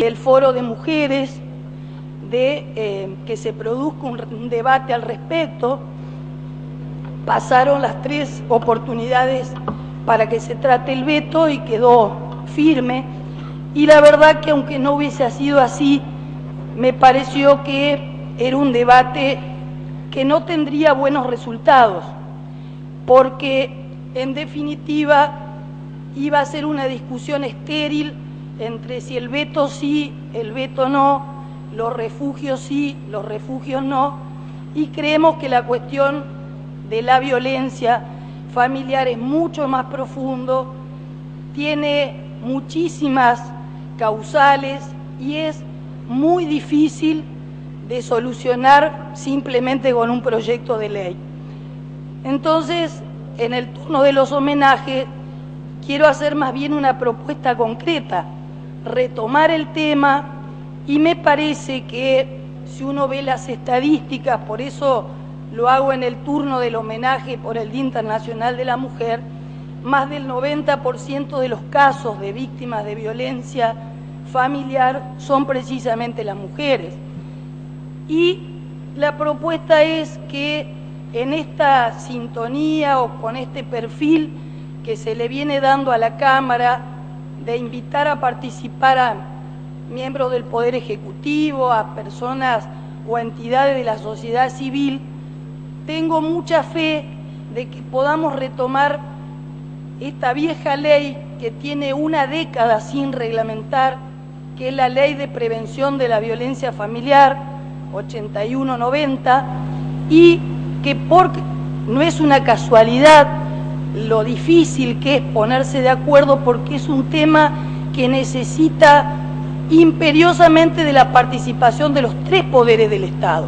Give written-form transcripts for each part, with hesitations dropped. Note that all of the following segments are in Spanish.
el foro de mujeres, de que se produzca un debate al respecto. Pasaron las 3 oportunidades para que se trate el veto y quedó firme, y la verdad que aunque no hubiese sido así, me pareció que era un debate que no tendría buenos resultados, porque en definitiva iba a ser una discusión estéril entre si el veto sí, el veto no, los refugios sí, los refugios no, y creemos que la cuestión de la violencia familiar es mucho más profundo, tiene muchísimas causales y es muy difícil de solucionar simplemente con un proyecto de ley. Entonces, en el turno de los homenajes, quiero hacer más bien una propuesta concreta, retomar el tema, y me parece que si uno ve las estadísticas, por eso lo hago en el turno del homenaje por el Día Internacional de la Mujer, más del 90% de los casos de víctimas de violencia familiar son precisamente las mujeres. Y la propuesta es que en esta sintonía o con este perfil que se le viene dando a la Cámara de invitar a participar a miembros del Poder Ejecutivo, a personas o entidades de la sociedad civil, tengo mucha fe de que podamos retomar esta vieja ley que tiene una década sin reglamentar, que es la Ley de Prevención de la Violencia Familiar, 81-90, y que no es una casualidad lo difícil que es ponerse de acuerdo, porque es un tema que necesita imperiosamente de la participación de los 3 poderes del Estado,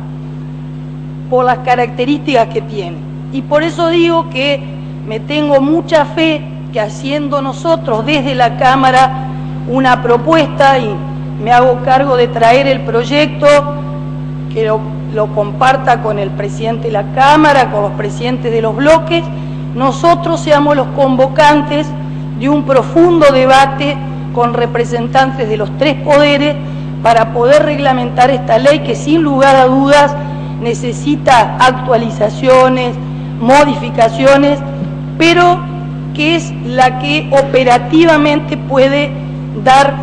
por las características que tiene. Y por eso digo que me tengo mucha fe que haciendo nosotros desde la Cámara una propuesta, y me hago cargo de traer el proyecto, que lo comparta con el presidente de la Cámara, con los presidentes de los bloques, nosotros seamos los convocantes de un profundo debate con representantes de los 3 poderes para poder reglamentar esta ley que sin lugar a dudas necesita actualizaciones, modificaciones, pero que es la que operativamente puede dar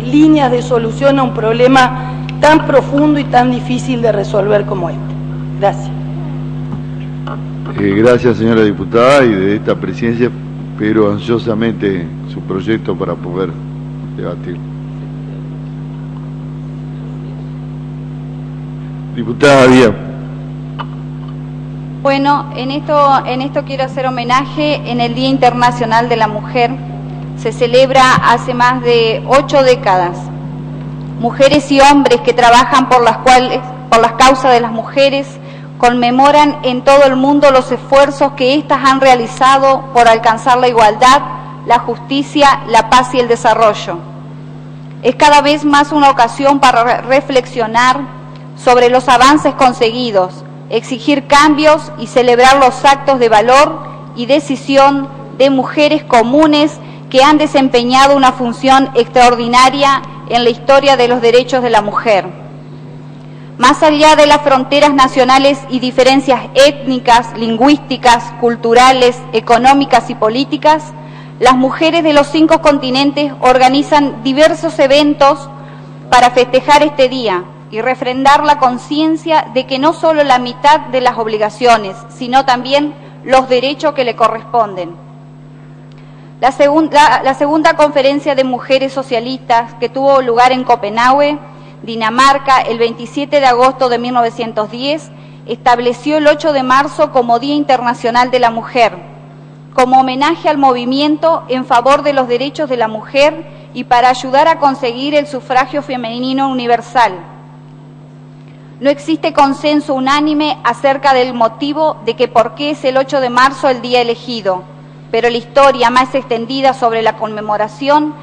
líneas de solución a un problema tan profundo y tan difícil de resolver como este. Gracias. Gracias, señora diputada, y de esta presidencia espero ansiosamente su proyecto para poder debatir. Diputada Díaz. Bueno, en esto quiero hacer homenaje en el Día Internacional de la Mujer. Se celebra hace más de 8 décadas. Mujeres y hombres que trabajan por las causas de las mujeres conmemoran en todo el mundo los esfuerzos que éstas han realizado por alcanzar la igualdad, la justicia, la paz y el desarrollo. Es cada vez más una ocasión para reflexionar sobre los avances conseguidos, exigir cambios y celebrar los actos de valor y decisión de mujeres comunes que han desempeñado una función extraordinaria en la historia de los derechos de la mujer. Más allá de las fronteras nacionales y diferencias étnicas, lingüísticas, culturales, económicas y políticas, las mujeres de los 5 continentes organizan diversos eventos para festejar este día y refrendar la conciencia de que no solo la mitad de las obligaciones, sino también los derechos que le corresponden. La segunda conferencia de mujeres socialistas, que tuvo lugar en Copenhague, Dinamarca, el 27 de agosto de 1910, estableció el 8 de marzo como Día Internacional de la Mujer, como homenaje al movimiento en favor de los derechos de la mujer y para ayudar a conseguir el sufragio femenino universal. No existe consenso unánime acerca del motivo de que por qué es el 8 de marzo el día elegido, pero la historia más extendida sobre la conmemoración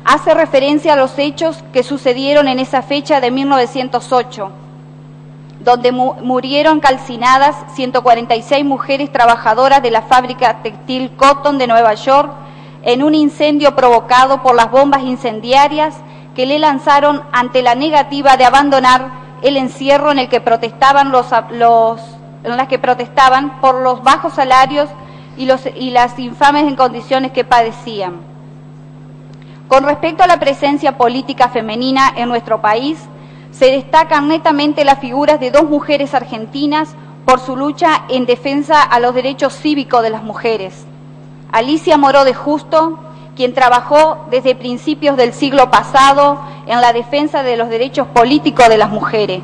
hace referencia a los hechos que sucedieron en esa fecha de 1908, donde murieron calcinadas 146 mujeres trabajadoras de la fábrica textil Cotton de Nueva York en un incendio provocado por las bombas incendiarias que le lanzaron ante la negativa de abandonar el encierro en el que protestaban por los bajos salarios y las infames condiciones que padecían. Con respecto a la presencia política femenina en nuestro país, se destacan netamente las figuras de dos mujeres argentinas por su lucha en defensa a los derechos cívicos de las mujeres. Alicia Moró de Justo, quien trabajó desde principios del siglo pasado en la defensa de los derechos políticos de las mujeres.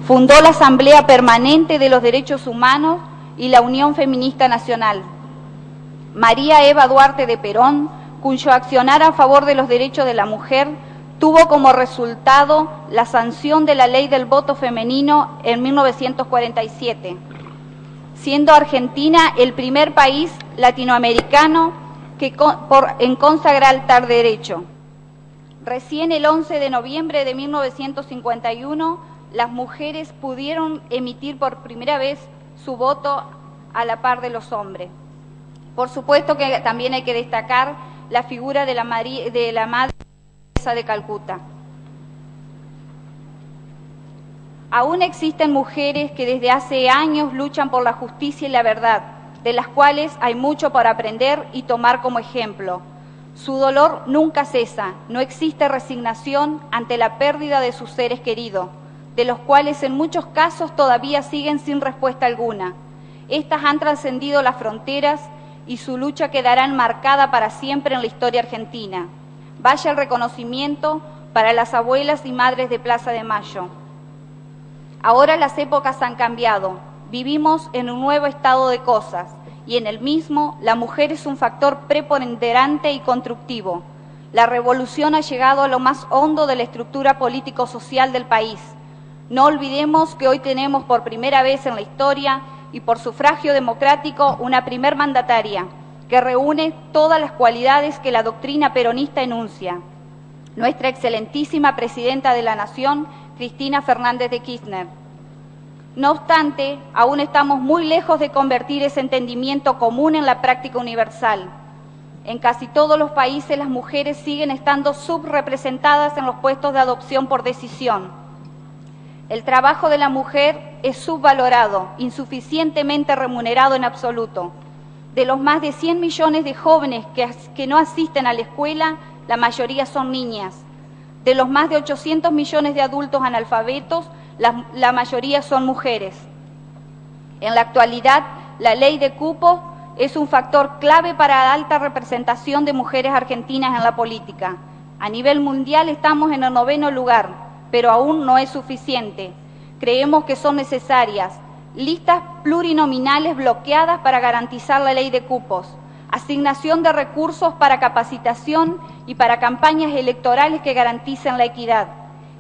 Fundó la Asamblea Permanente de los Derechos Humanos y la Unión Feminista Nacional. María Eva Duarte de Perón, cuyo accionar a favor de los derechos de la mujer tuvo como resultado la sanción de la ley del voto femenino en 1947, siendo Argentina el primer país latinoamericano en consagrar tal derecho. Recién el 11 de noviembre de 1951, las mujeres pudieron emitir por primera vez su voto a la par de los hombres. Por supuesto que también hay que destacar la figura de la Madre Teresa de Calcuta. Aún existen mujeres que desde hace años luchan por la justicia y la verdad, de las cuales hay mucho para aprender y tomar como ejemplo. Su dolor nunca cesa, no existe resignación ante la pérdida de sus seres queridos, de los cuales en muchos casos todavía siguen sin respuesta alguna. Estas han trascendido las fronteras y su lucha quedará enmarcada para siempre en la historia argentina. Vaya el reconocimiento para las abuelas y madres de Plaza de Mayo. Ahora las épocas han cambiado, vivimos en un nuevo estado de cosas y en el mismo la mujer es un factor preponderante y constructivo. La revolución ha llegado a lo más hondo de la estructura político-social del país. No olvidemos que hoy tenemos por primera vez en la historia y por sufragio democrático una primer mandataria que reúne todas las cualidades que la doctrina peronista enuncia. Nuestra excelentísima Presidenta de la Nación, Cristina Fernández de Kirchner. No obstante, aún estamos muy lejos de convertir ese entendimiento común en la práctica universal. En casi todos los países las mujeres siguen estando subrepresentadas en los puestos de adopción por decisión. El trabajo de la mujer es subvalorado, insuficientemente remunerado en absoluto. De los más de 100 millones de jóvenes que no asisten a la escuela, la mayoría son niñas. De los más de 800 millones de adultos analfabetos, la mayoría son mujeres. En la actualidad, la ley de cupo es un factor clave para la alta representación de mujeres argentinas en la política. A nivel mundial estamos en el 9º lugar, pero aún no es suficiente. Creemos que son necesarias listas plurinominales bloqueadas para garantizar la ley de cupos, asignación de recursos para capacitación y para campañas electorales que garanticen la equidad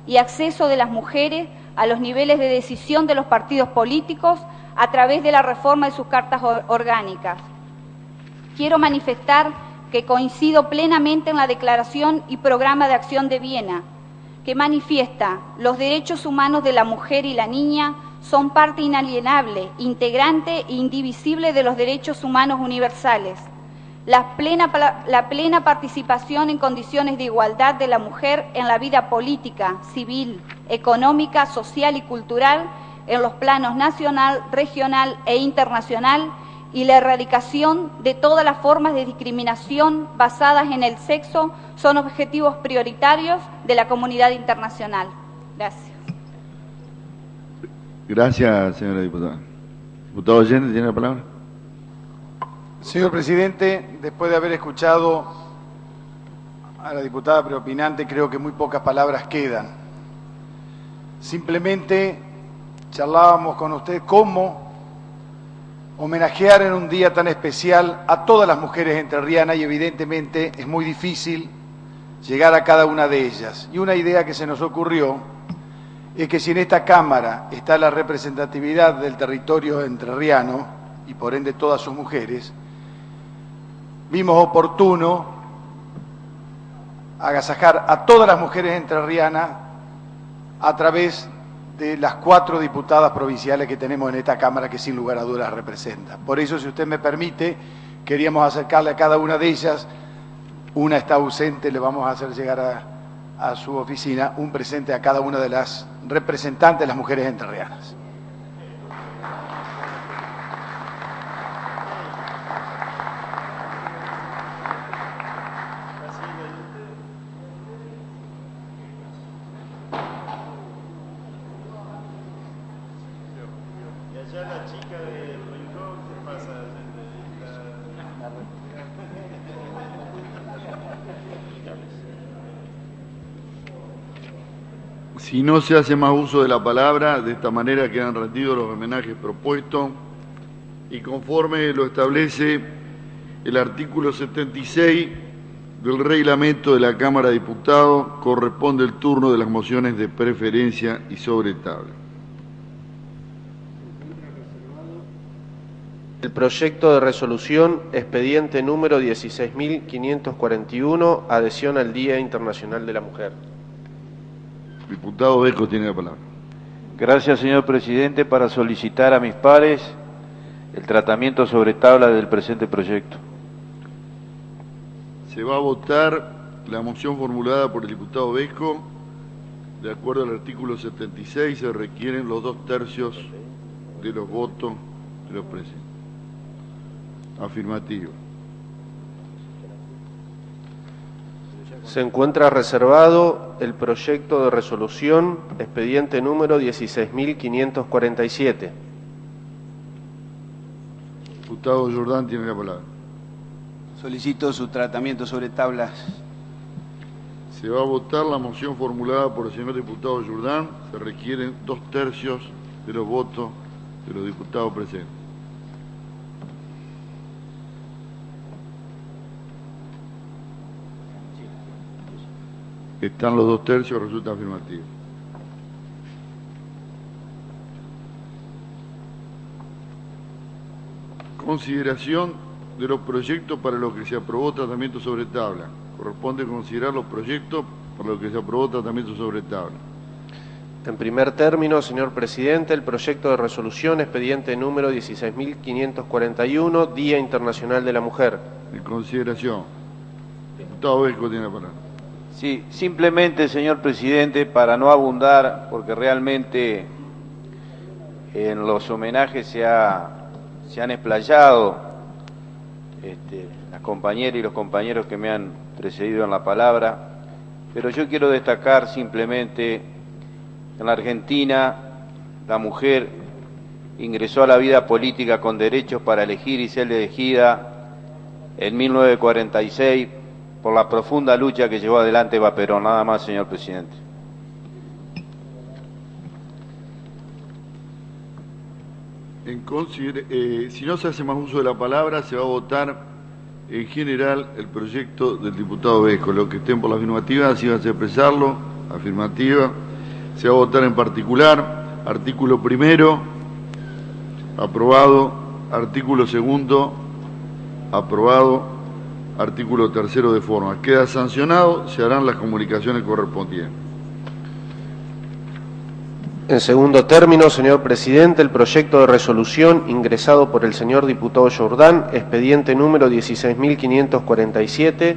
y acceso de las mujeres a los niveles de decisión de los partidos políticos a través de la reforma de sus cartas orgánicas. Quiero manifestar que coincido plenamente en la Declaración y Programa de Acción de Viena, que manifiesta los derechos humanos de la mujer y la niña son parte inalienable, integrante e indivisible de los derechos humanos universales. La plena participación en condiciones de igualdad de la mujer en la vida política, civil, económica, social y cultural en los planos nacional, regional e internacional y la erradicación de todas las formas de discriminación basadas en el sexo son objetivos prioritarios de la comunidad internacional. Gracias. Gracias, señora diputada. Diputado Allende, ¿tiene la palabra? Señor presidente, después de haber escuchado a la diputada preopinante, creo que muy pocas palabras quedan. Simplemente charlábamos con usted cómo homenajear en un día tan especial a todas las mujeres entrerrianas y evidentemente es muy difícil llegar a cada una de ellas. Y una idea que se nos ocurrió es que si en esta Cámara está la representatividad del territorio entrerriano y por ende todas sus mujeres, vimos oportuno agasajar a todas las mujeres entrerrianas a través de las 4 diputadas provinciales que tenemos en esta Cámara que sin lugar a dudas representan. Por eso, si usted me permite, queríamos acercarle a cada una de ellas. Una está ausente, le vamos a hacer llegar a su oficina un presente a cada una de las representantes de las mujeres entrerrianas. Si no se hace más uso de la palabra, de esta manera quedan rendidos los homenajes propuestos y conforme lo establece el artículo 76 del reglamento de la Cámara de Diputados, corresponde el turno de las mociones de preferencia y sobre tabla. El proyecto de resolución, expediente número 16.541, adhesión al Día Internacional de la Mujer. Diputado Vesco tiene la palabra. Gracias, señor presidente, para solicitar a mis pares el tratamiento sobre tabla del presente proyecto. Se va a votar la moción formulada por el diputado Vesco. De acuerdo al artículo 76, se requieren los 2/3 de los votos de los presentes. Afirmativo. Se encuentra reservado el proyecto de resolución, expediente número 16.547. Diputado Jordán tiene la palabra. Solicito su tratamiento sobre tablas. Se va a votar la moción formulada por el señor diputado Jordán. Se requieren 2/3 de los votos de los diputados presentes. Están los 2/3, resulta afirmativo. Consideración de los proyectos para los que se aprobó tratamiento sobre tabla. Corresponde considerar los proyectos para los que se aprobó tratamiento sobre tabla. En primer término, señor presidente, el proyecto de resolución, expediente número 16.541, Día Internacional de la Mujer. En consideración. Diputado Vesco tiene la palabra. Sí, simplemente, señor presidente, para no abundar, porque realmente en los homenajes se han explayado las compañeras y los compañeros que me han precedido en la palabra, pero yo quiero destacar simplemente que en la Argentina la mujer ingresó a la vida política con derechos para elegir y ser elegida en 1946 por la profunda lucha que llevó adelante Eva Perón. Nada más, señor presidente. Si no se hace más uso de la palabra, se va a votar en general el proyecto del diputado Vesco. Los que estén por la afirmativa, así van a expresarlo. Afirmativa. Se va a votar en particular. Artículo primero, aprobado. Artículo segundo, aprobado. Artículo tercero de forma. Queda sancionado, se harán las comunicaciones correspondientes. En segundo término, señor presidente, el proyecto de resolución ingresado por el señor diputado Jordán, expediente número 16.547,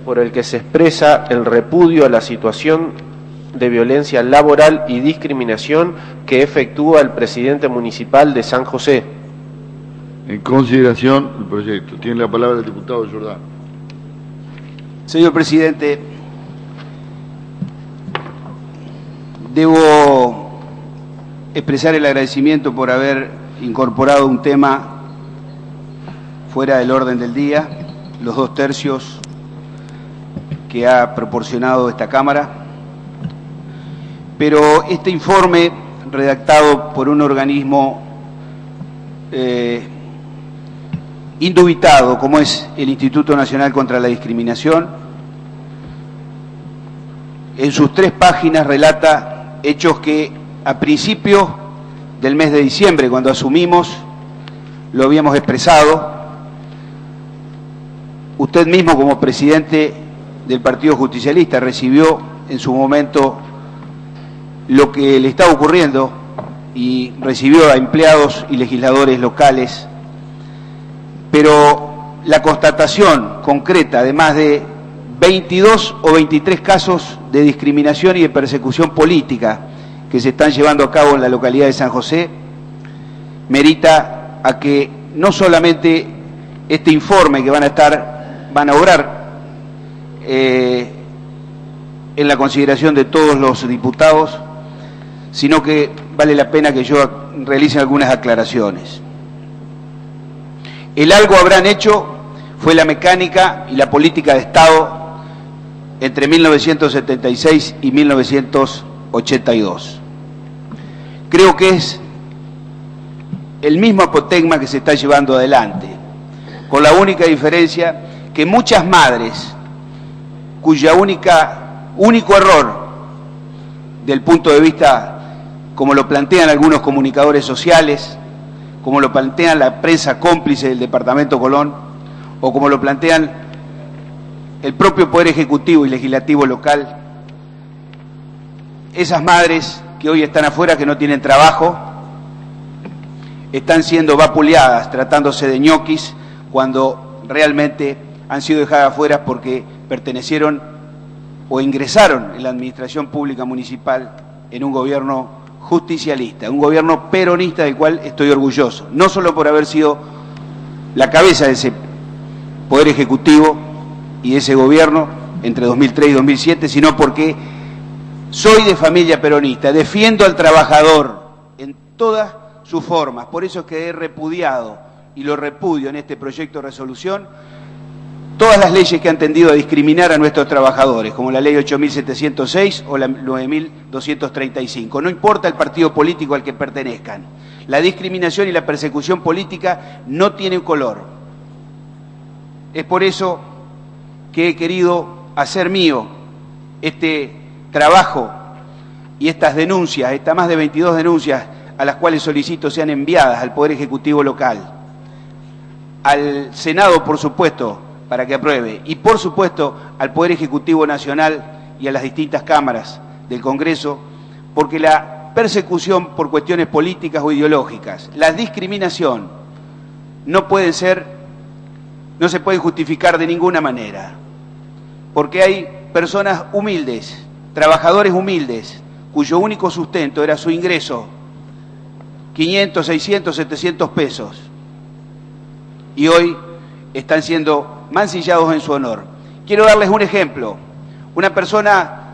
por el que se expresa el repudio a la situación de violencia laboral y discriminación que efectúa el presidente municipal de San José. En consideración, el proyecto. Tiene la palabra el diputado Jordán. Señor presidente, debo expresar el agradecimiento por haber incorporado un tema fuera del orden del día, los 2/3 que ha proporcionado esta Cámara, pero este informe redactado por un organismo indubitado como es el Instituto Nacional contra la Discriminación, en sus 3 páginas relata hechos que a principios del mes de diciembre, cuando asumimos, lo habíamos expresado. Usted mismo, como presidente del Partido Justicialista, recibió en su momento lo que le estaba ocurriendo y recibió a empleados y legisladores locales, pero la constatación concreta de más de 22 o 23 casos de discriminación y de persecución política que se están llevando a cabo en la localidad de San José, merita a que no solamente este informe que van a obrar en la consideración de todos los diputados, sino que vale la pena que yo realice algunas aclaraciones. El algo habrán hecho fue la mecánica y la política de Estado entre 1976 y 1982. Creo que es el mismo apotegma que se está llevando adelante, con la única diferencia que muchas madres, cuya único error, del punto de vista como lo plantean algunos comunicadores sociales, como lo plantean la prensa cómplice del Departamento Colón, o como lo plantean el propio Poder Ejecutivo y Legislativo local, esas madres que hoy están afuera, que no tienen trabajo, están siendo vapuleadas, tratándose de ñoquis, cuando realmente han sido dejadas afuera porque pertenecieron o ingresaron en la administración pública municipal en un gobierno justicialista, un gobierno peronista del cual estoy orgulloso, no solo por haber sido la cabeza de ese Poder Ejecutivo y de ese gobierno entre 2003 y 2007, sino porque soy de familia peronista, defiendo al trabajador en todas sus formas, por eso es que he repudiado y lo repudio en este proyecto de resolución todas las leyes que han tendido a discriminar a nuestros trabajadores, como la ley 8.706 o la 9.235. No importa el partido político al que pertenezcan. La discriminación y la persecución política no tienen color. Es por eso que he querido hacer mío este trabajo y estas denuncias, estas más de 22 denuncias a las cuales solicito sean enviadas al Poder Ejecutivo local, al Senado, por supuesto, para que apruebe, y por supuesto al Poder Ejecutivo Nacional y a las distintas cámaras del Congreso, porque la persecución por cuestiones políticas o ideológicas, la discriminación, no se puede justificar de ninguna manera, porque hay personas humildes, trabajadores humildes, cuyo único sustento era su ingreso, 500, 600, 700 pesos, y hoy están siendo mancillados en su honor. Quiero darles un ejemplo. Una persona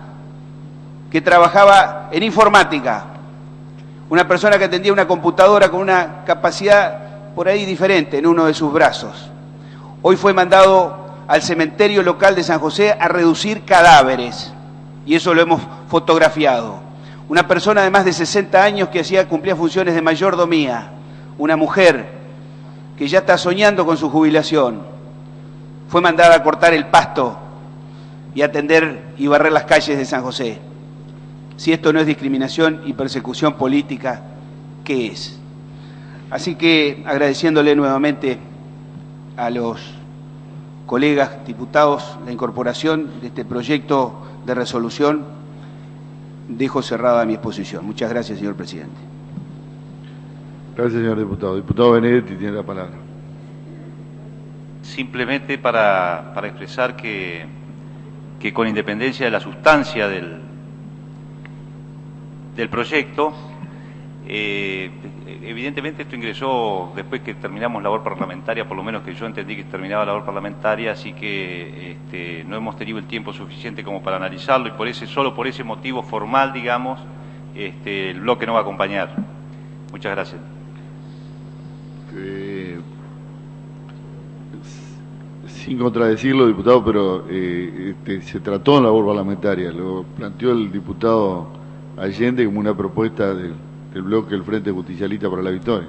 que trabajaba en informática, una persona que atendía una computadora con una capacidad por ahí diferente en uno de sus brazos, hoy fue mandado al cementerio local de San José a reducir cadáveres, y eso lo hemos fotografiado. Una persona de más de 60 años que cumplía funciones de mayordomía, una mujer que ya está soñando con su jubilación, fue mandada a cortar el pasto y atender y barrer las calles de San José. Si esto no es discriminación y persecución política, ¿qué es? Así que, agradeciéndole nuevamente a los colegas diputados la incorporación de este proyecto de resolución, dejo cerrada mi exposición. Muchas gracias, señor presidente. Gracias, señor diputado. Diputado Benedetti tiene la palabra. Simplemente para expresar que con independencia de la sustancia del proyecto, evidentemente esto ingresó después que terminamos labor parlamentaria, por lo menos que yo entendí que terminaba la labor parlamentaria, así que no hemos tenido el tiempo suficiente como para analizarlo, y solo por ese motivo formal, digamos, el bloque no va a acompañar. Muchas gracias. Sin contradecirlo, diputado, pero se trató en labor parlamentaria, lo planteó el diputado Allende como una propuesta del bloque del Frente Justicialista para la Victoria.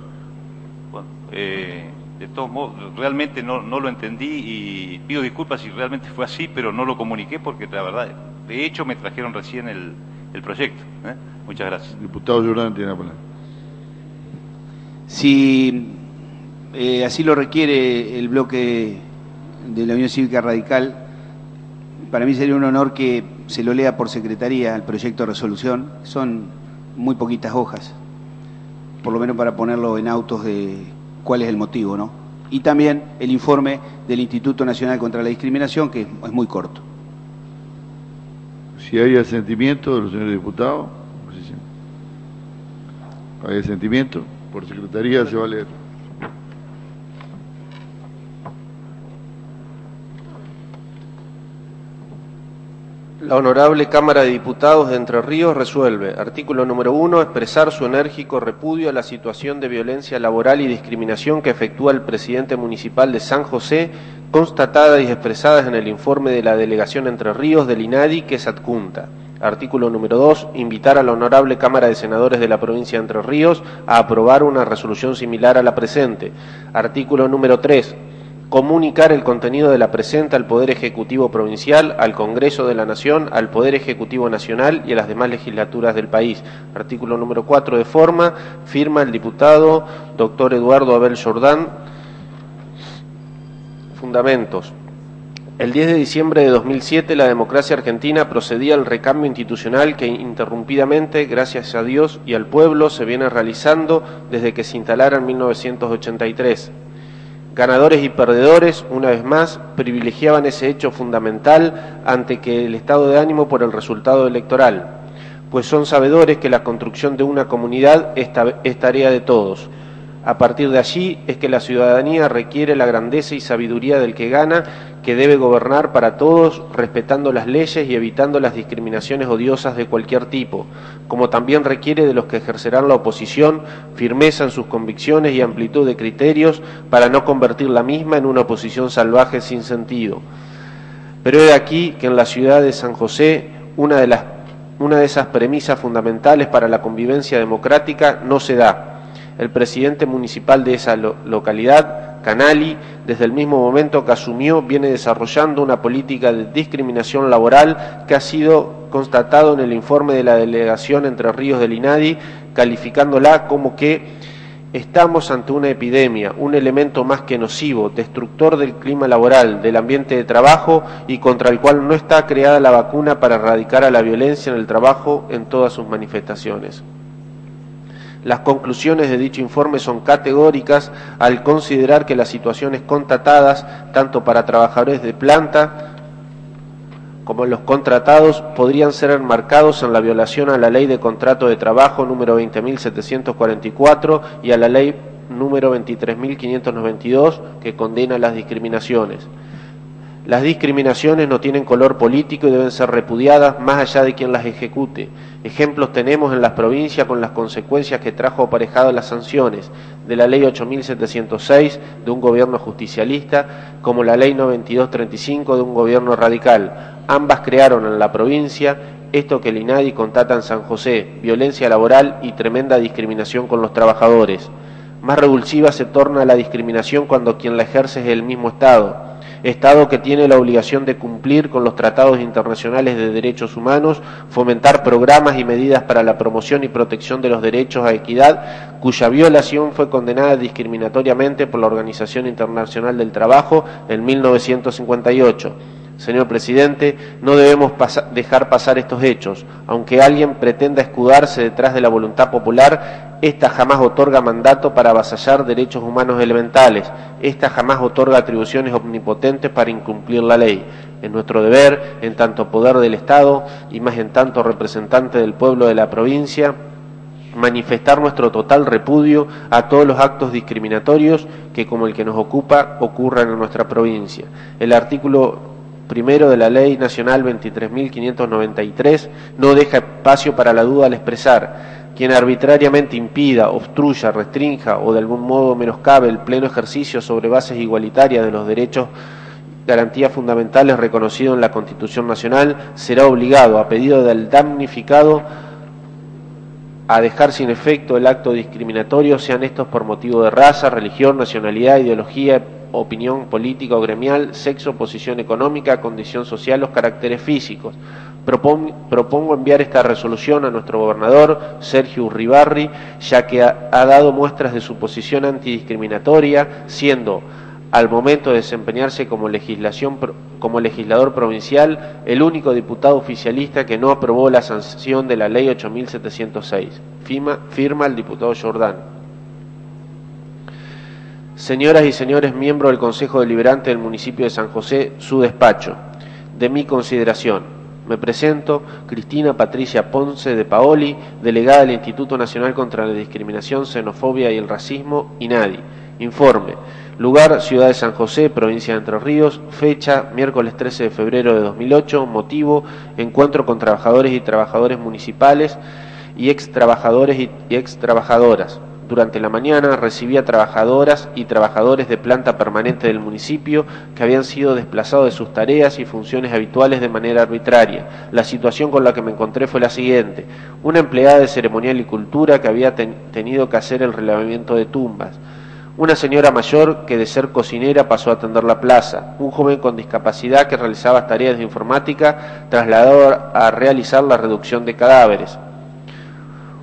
Bueno, de todos modos, realmente no lo entendí y pido disculpas si realmente fue así, pero no lo comuniqué porque la verdad, de hecho me trajeron recién el proyecto. Muchas gracias. Diputado Jordán tiene la palabra. Si así lo requiere el bloque de la Unión Cívica Radical, para mí sería un honor que se lo lea por secretaría el proyecto de resolución. Son muy poquitas hojas, por lo menos para ponerlo en autos de cuál es el motivo, ¿no? Y también el informe del Instituto Nacional contra la Discriminación, que es muy corto. Si hay asentimiento de los señores diputados, pues sí. Hay asentimiento, por secretaría se va a leer. La Honorable Cámara de Diputados de Entre Ríos resuelve, artículo número 1, expresar su enérgico repudio a la situación de violencia laboral y discriminación que efectúa el presidente municipal de San José, constatadas y expresadas en el informe de la Delegación Entre Ríos del INADI que es adjunta. Artículo número 2, invitar a la Honorable Cámara de Senadores de la provincia de Entre Ríos a aprobar una resolución similar a la presente. Artículo número 3, comunicar el contenido de la presente al Poder Ejecutivo Provincial, al Congreso de la Nación, al Poder Ejecutivo Nacional y a las demás legislaturas del país. Artículo número 4 de forma, firma el diputado doctor Eduardo Abel Jordán. Fundamentos. El 10 de diciembre de 2007 la democracia argentina procedía al recambio institucional que interrumpidamente, gracias a Dios y al pueblo, se viene realizando desde que se instalara en 1983. Ganadores y perdedores, una vez más, privilegiaban ese hecho fundamental ante que el estado de ánimo por el resultado electoral, pues son sabedores que la construcción de una comunidad es tarea de todos. A partir de allí es que la ciudadanía requiere la grandeza y sabiduría del que gana, que debe gobernar para todos, respetando las leyes y evitando las discriminaciones odiosas de cualquier tipo, como también requiere de los que ejercerán la oposición, firmeza en sus convicciones y amplitud de criterios para no convertir la misma en una oposición salvaje sin sentido. Pero he aquí que en la ciudad de San José, una de esas premisas fundamentales para la convivencia democrática no se da. El presidente municipal de esa localidad, Canali, desde el mismo momento que asumió, viene desarrollando una política de discriminación laboral que ha sido constatado en el informe de la Delegación Entre Ríos del INADI, calificándola como que estamos ante una epidemia, un elemento más que nocivo, destructor del clima laboral, del ambiente de trabajo y contra el cual no está creada la vacuna para erradicar a la violencia en el trabajo en todas sus manifestaciones. Las conclusiones de dicho informe son categóricas al considerar que las situaciones constatadas, tanto para trabajadores de planta como los contratados, podrían ser enmarcados en la violación a la Ley de Contrato de Trabajo número 20.744 y a la Ley número 23.592 que condena las discriminaciones. Las discriminaciones no tienen color político y deben ser repudiadas más allá de quien las ejecute. Ejemplos tenemos en las provincias con las consecuencias que trajo aparejado las sanciones de la Ley 8.706 de un gobierno justicialista como la Ley 9235 de un gobierno radical. Ambas crearon en la provincia esto que el INADI constata en San José, violencia laboral y tremenda discriminación con los trabajadores. Más revulsiva se torna la discriminación cuando quien la ejerce es el mismo Estado que tiene la obligación de cumplir con los tratados internacionales de derechos humanos, fomentar programas y medidas para la promoción y protección de los derechos a equidad, cuya violación fue condenada discriminatoriamente por la Organización Internacional del Trabajo en 1958. Señor Presidente, no debemos dejar pasar estos hechos. Aunque alguien pretenda escudarse detrás de la voluntad popular, esta jamás otorga mandato para avasallar derechos humanos elementales. Esta jamás otorga atribuciones omnipotentes para incumplir la ley. Es nuestro deber, en tanto poder del Estado y más en tanto representante del pueblo de la provincia, manifestar nuestro total repudio a todos los actos discriminatorios que, como el que nos ocupa, ocurran en nuestra provincia. El artículo primero de la Ley Nacional 23.593 no deja espacio para la duda al expresar: quien arbitrariamente impida, obstruya, restrinja o de algún modo menoscabe el pleno ejercicio sobre bases igualitarias de los derechos, garantías fundamentales reconocidos en la Constitución Nacional, será obligado, a pedido del damnificado, a dejar sin efecto el acto discriminatorio, sean estos por motivo de raza, religión, nacionalidad, ideología, opinión política o gremial, sexo, posición económica, condición social o caracteres físicos. Propongo enviar esta resolución a nuestro gobernador, Sergio Uribarri, ya que ha dado muestras de su posición antidiscriminatoria, siendo, al momento de desempeñarse como legislador provincial, el único diputado oficialista que no aprobó la sanción de la Ley 8.706. Firma el diputado Jordán. Señoras y señores miembros del Consejo Deliberante del municipio de San José, su despacho. De mi consideración, Me presento, Cristina Patricia Ponce de Paoli, delegada del Instituto Nacional contra la Discriminación, Xenofobia y el Racismo, INADI. Informe. Lugar, Ciudad de San José, Provincia de Entre Ríos. Fecha, miércoles 13 de febrero de 2008. Motivo, encuentro con trabajadores y trabajadoras municipales y ex trabajadores y ex trabajadoras. Durante la mañana recibí a trabajadoras y trabajadores de planta permanente del municipio que habían sido desplazados de sus tareas y funciones habituales de manera arbitraria. La situación con la que me encontré fue la siguiente. Una empleada de ceremonial y cultura que había tenido que hacer el relevamiento de tumbas. Una señora mayor que de ser cocinera pasó a atender la plaza. Un joven con discapacidad que realizaba tareas de informática trasladado a realizar la reducción de cadáveres.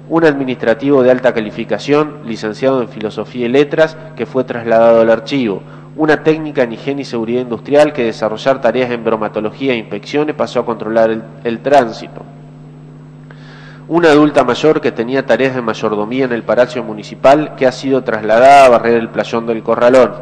Un administrativo de alta calificación, licenciado en Filosofía y Letras, que fue trasladado al archivo. Una técnica en higiene y seguridad industrial que de desarrollar tareas en bromatología e inspecciones pasó a controlar el tránsito. Una adulta mayor que tenía tareas de mayordomía en el Palacio Municipal que ha sido trasladada a barrer el playón del Corralón.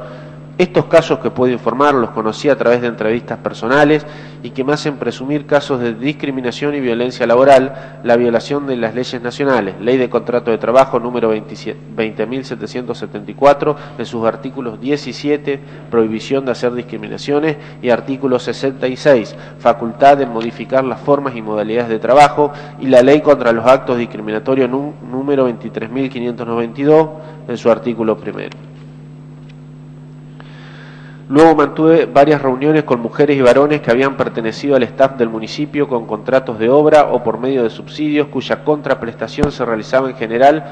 Estos casos que puedo informar los conocí a través de entrevistas personales y que me hacen presumir casos de discriminación y violencia laboral, la violación de las leyes nacionales, Ley de Contrato de Trabajo número 20.774, en sus artículos 17, prohibición de hacer discriminaciones, y artículo 66, facultad de modificar las formas y modalidades de trabajo, y la Ley contra los actos discriminatorios número 23.592, en su artículo primero. Luego mantuve varias reuniones con mujeres y varones que habían pertenecido al staff del municipio con contratos de obra o por medio de subsidios cuya contraprestación se realizaba en general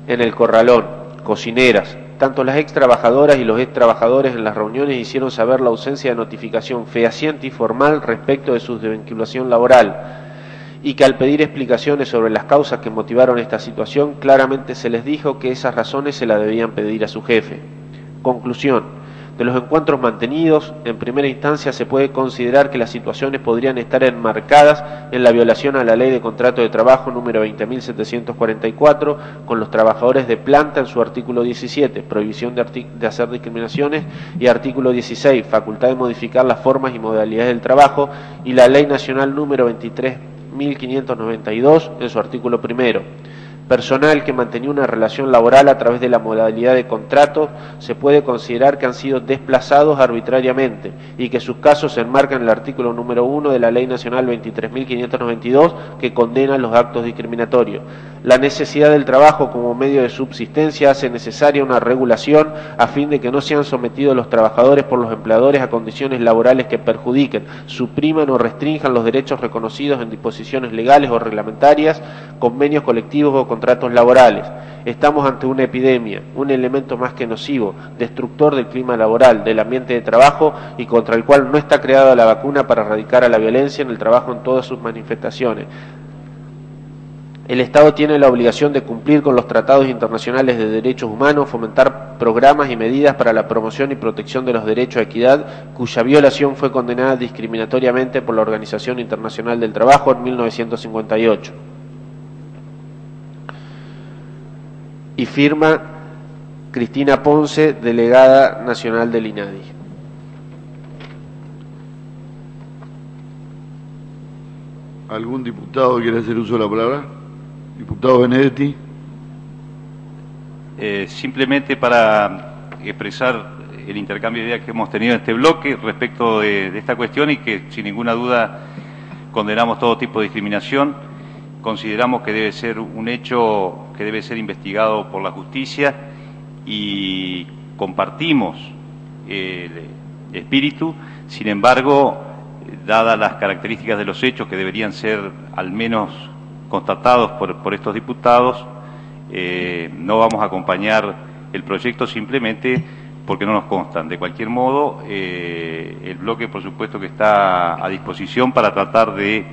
en el Corralón, cocineras. Tanto las ex trabajadoras y los ex trabajadores en las reuniones hicieron saber la ausencia de notificación fehaciente y formal respecto de su desvinculación laboral, y que al pedir explicaciones sobre las causas que motivaron esta situación, claramente se les dijo que esas razones se las debían pedir a su jefe. Conclusión. De los encuentros mantenidos, en primera instancia se puede considerar que las situaciones podrían estar enmarcadas en la violación a la Ley de Contrato de Trabajo número 20.744, con los trabajadores de planta en su artículo 17, prohibición de hacer discriminaciones, y artículo 16, facultad de modificar las formas y modalidades del trabajo, y la Ley Nacional número 23.592 en su artículo primero. Personal que mantenía una relación laboral a través de la modalidad de contrato se puede considerar que han sido desplazados arbitrariamente y que sus casos se enmarcan en el artículo número 1 de la Ley Nacional 23.592 que condena los actos discriminatorios. La necesidad del trabajo como medio de subsistencia hace necesaria una regulación a fin de que no sean sometidos los trabajadores por los empleadores a condiciones laborales que perjudiquen, supriman o restrinjan los derechos reconocidos en disposiciones legales o reglamentarias, convenios colectivos o contratos laborales. Estamos ante una epidemia, un elemento más que nocivo, destructor del clima laboral, del ambiente de trabajo y contra el cual no está creada la vacuna para erradicar a la violencia en el trabajo en todas sus manifestaciones. El Estado tiene la obligación de cumplir con los tratados internacionales de derechos humanos, fomentar programas y medidas para la promoción y protección de los derechos a equidad, cuya violación fue condenada discriminatoriamente por la Organización Internacional del Trabajo en 1958. Y firma Cristina Ponce, delegada nacional del INADI. ¿Algún diputado quiere hacer uso de la palabra? Diputado Benedetti. Simplemente para expresar el intercambio de ideas que hemos tenido en este bloque respecto de esta cuestión, y que sin ninguna duda condenamos todo tipo de discriminación. Consideramos que debe ser un hecho que debe ser investigado por la justicia y compartimos el espíritu. Sin embargo, dadas las características de los hechos que deberían ser al menos constatados por estos diputados, no vamos a acompañar el proyecto simplemente porque no nos constan. De cualquier modo, el bloque por supuesto que está a disposición para tratar de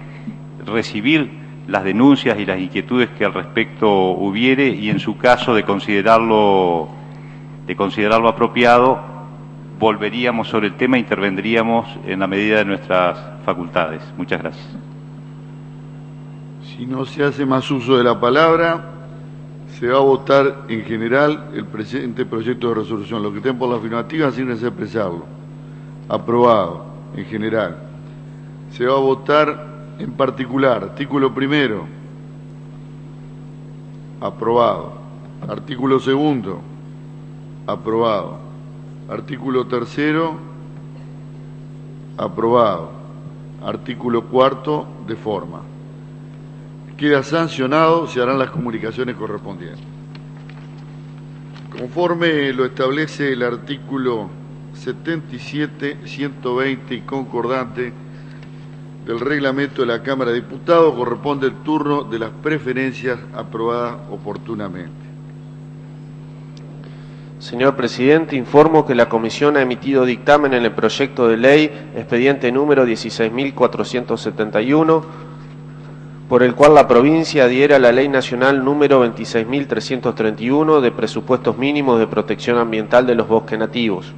recibir las denuncias y las inquietudes que al respecto hubiere, y en su caso de considerarlo apropiado, volveríamos sobre el tema e intervendríamos en la medida de nuestras facultades. Muchas gracias. Si no se hace más uso de la palabra, se va a votar en general el presente proyecto de resolución. Los que estén por la afirmativa, sígnense expresarlo. Aprobado, en general. Se va a votar En particular, artículo primero, aprobado. Artículo segundo, aprobado. Artículo tercero, aprobado. Artículo cuarto, de forma. Queda sancionado, se harán las comunicaciones correspondientes. Conforme lo establece el artículo 77, 120 y concordante del reglamento de la Cámara de Diputados, corresponde el turno de las preferencias aprobadas oportunamente. Señor presidente, informo que la comisión ha emitido dictamen en el proyecto de ley expediente número 16.471, por el cual la provincia adhiere a la Ley Nacional número 26.331 de presupuestos mínimos de protección ambiental de los bosques nativos.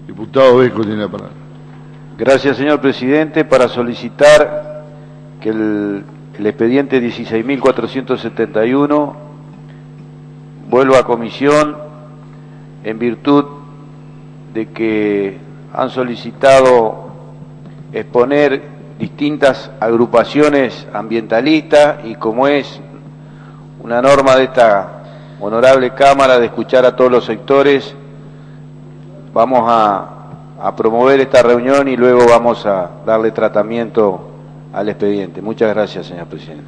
Diputado Vesco tiene la palabra. Gracias, señor presidente, para solicitar que el expediente 16.471 vuelva a comisión en virtud de que han solicitado exponer distintas agrupaciones ambientalistas y como es una norma de esta honorable Cámara de escuchar a todos los sectores, vamos a promover esta reunión y luego vamos a darle tratamiento al expediente. Muchas gracias, señor presidente.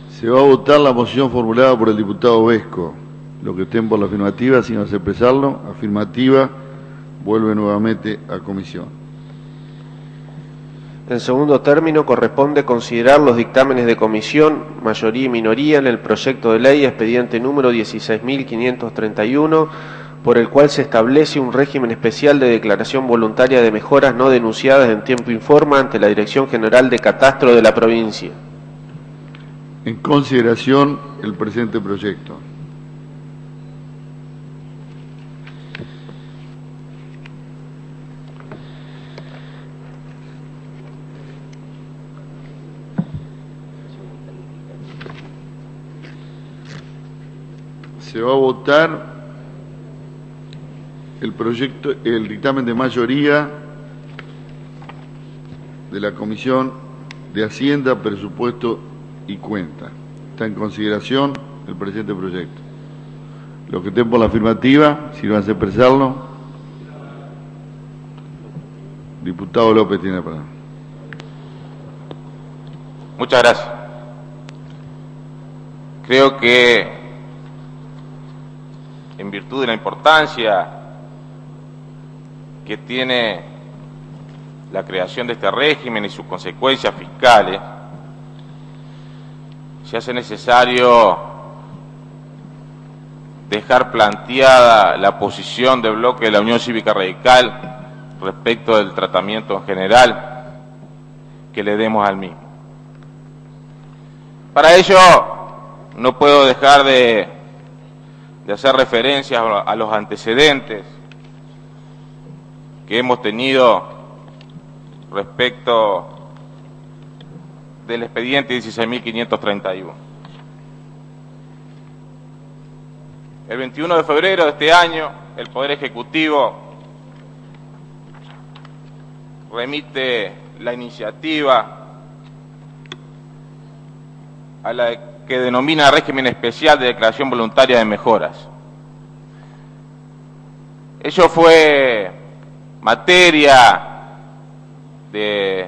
Se va a votar la moción formulada por el diputado Vesco. Los que estén por la afirmativa, sin expresarlo, afirmativa, vuelve nuevamente a comisión. En segundo término, corresponde considerar los dictámenes de comisión, mayoría y minoría, en el proyecto de ley expediente número 16.531, por el cual se establece un régimen especial de declaración voluntaria de mejoras no denunciadas en tiempo y forma ante la Dirección General de Catastro de la provincia. En consideración, el presente proyecto. Se va a votar el dictamen de mayoría de la Comisión de Hacienda, Presupuesto y Cuenta. Está en consideración el presente proyecto. Los que estén por la afirmativa, si van a expresarlo. Diputado López tiene la palabra. Muchas gracias. Creo que en virtud de la importancia que tiene la creación de este régimen y sus consecuencias fiscales, se hace necesario dejar planteada la posición del bloque de la Unión Cívica Radical respecto del tratamiento en general que le demos al mismo. Para ello, no puedo dejar de hacer referencia a los antecedentes que hemos tenido respecto del expediente 16.531. El 21 de febrero de este año, el Poder Ejecutivo remite la iniciativa a la que denomina régimen especial de declaración voluntaria de mejoras. Ello fue materia de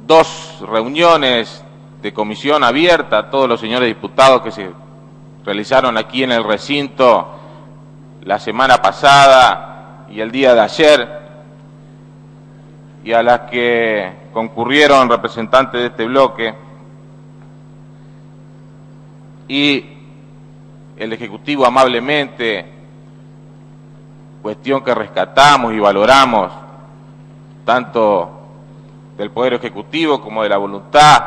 2 reuniones de comisión abierta a todos los señores diputados que se realizaron aquí en el recinto la semana pasada y el día de ayer, y a las que concurrieron representantes de este bloque, y el Ejecutivo amablemente, cuestión que rescatamos y valoramos tanto del Poder Ejecutivo como de la voluntad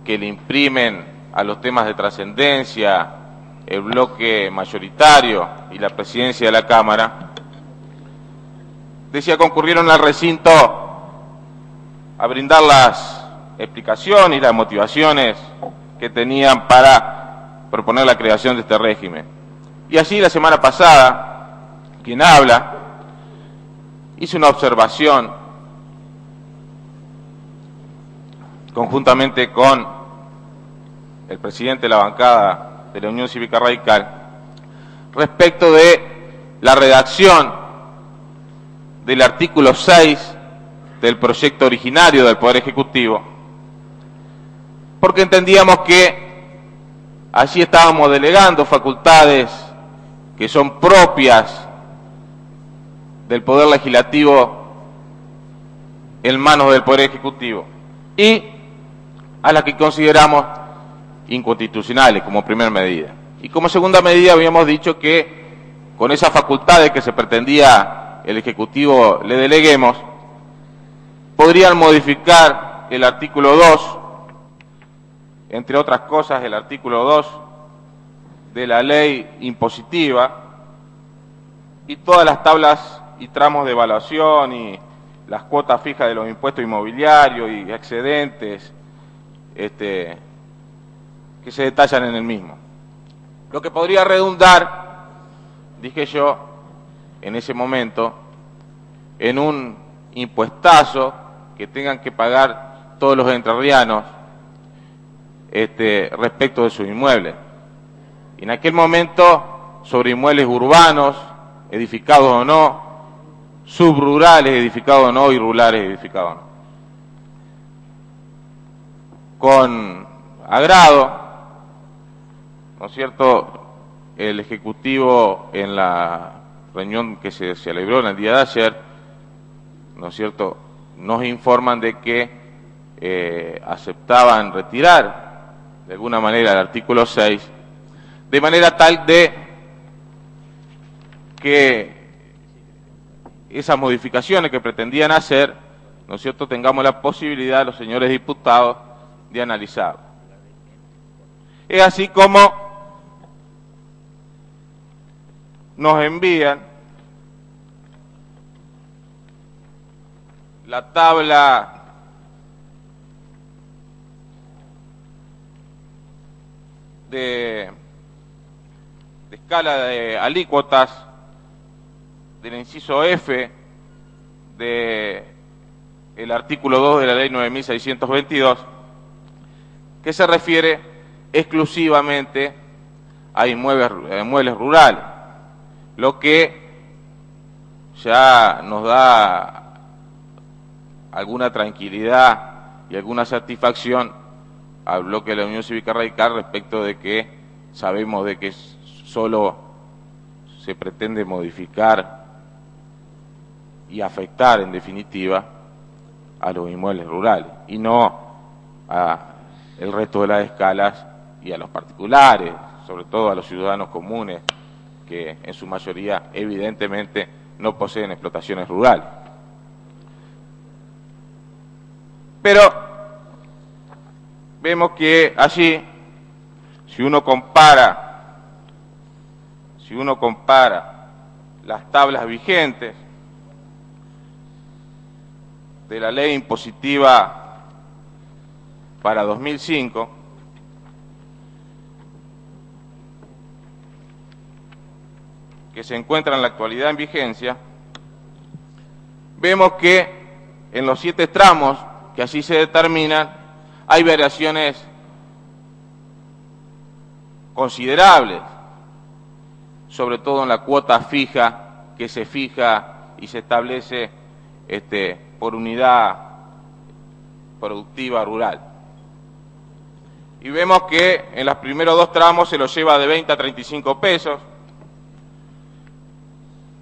que le imprimen a los temas de trascendencia el bloque mayoritario y la presidencia de la Cámara, decía, concurrieron al recinto a brindar las explicaciones y las motivaciones que tenían para proponer la creación de este régimen. Y así la semana pasada, quien habla hizo una observación conjuntamente con el presidente de la bancada de la Unión Cívica Radical, respecto de la redacción del artículo 6 del proyecto originario del Poder Ejecutivo, porque entendíamos que allí estábamos delegando facultades que son propias del Poder Legislativo en manos del Poder Ejecutivo y a las que consideramos inconstitucionales como primera medida. Y como segunda medida habíamos dicho que con esas facultades que se pretendía el Ejecutivo le deleguemos, podrían modificar el artículo 2, entre otras cosas el artículo 2 de la ley impositiva y todas las tablas y tramos de evaluación y las cuotas fijas de los impuestos inmobiliarios y excedentes que se detallan en el mismo. Lo que podría redundar, dije yo, en ese momento, en un impuestazo que tengan que pagar todos los entrerrianos respecto de sus inmuebles. Y en aquel momento, sobre inmuebles urbanos, edificados o no, subrurales, edificados o no, y rurales, edificados o no. Con agrado, ¿no es cierto?, el Ejecutivo en la reunión que se celebró en el día de ayer, ¿no es cierto?, nos informan de que aceptaban retirar de alguna manera el artículo 6, de manera tal de que esas modificaciones que pretendían hacer, ¿no es cierto?, tengamos la posibilidad, los señores diputados, de analizar. Es así como nos envían la tabla de escala de alícuotas del inciso F del artículo 2 de la ley 9.622, que se refiere exclusivamente a inmuebles rurales, lo que ya nos da alguna tranquilidad y alguna satisfacción al bloque de la Unión Cívica Radical respecto de que sabemos de que solo se pretende modificar y afectar en definitiva a los inmuebles rurales y no a el resto de las escalas y a los particulares, sobre todo a los ciudadanos comunes que en su mayoría evidentemente no poseen explotaciones rurales. Pero vemos que allí, si uno compara las tablas vigentes de la ley impositiva para 2005, que se encuentra en la actualidad en vigencia, vemos que en los 7 tramos que así se determinan, hay variaciones considerables, sobre todo en la cuota fija que se fija y se establece por unidad productiva rural. Y vemos que en los primeros 2 tramos se los lleva de 20 a 35 pesos,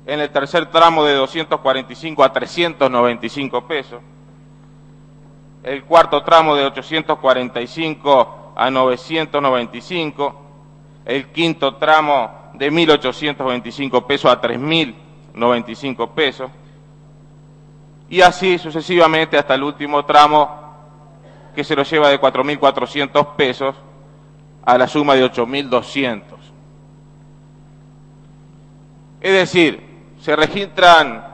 en el tercer tramo de 245 a 395 pesos, el cuarto tramo de 845 a 995, el quinto tramo de 1.825 pesos a 3.095 pesos, y así sucesivamente hasta el último tramo que se lo lleva de 4.400 pesos a la suma de 8.200. Es decir, se registran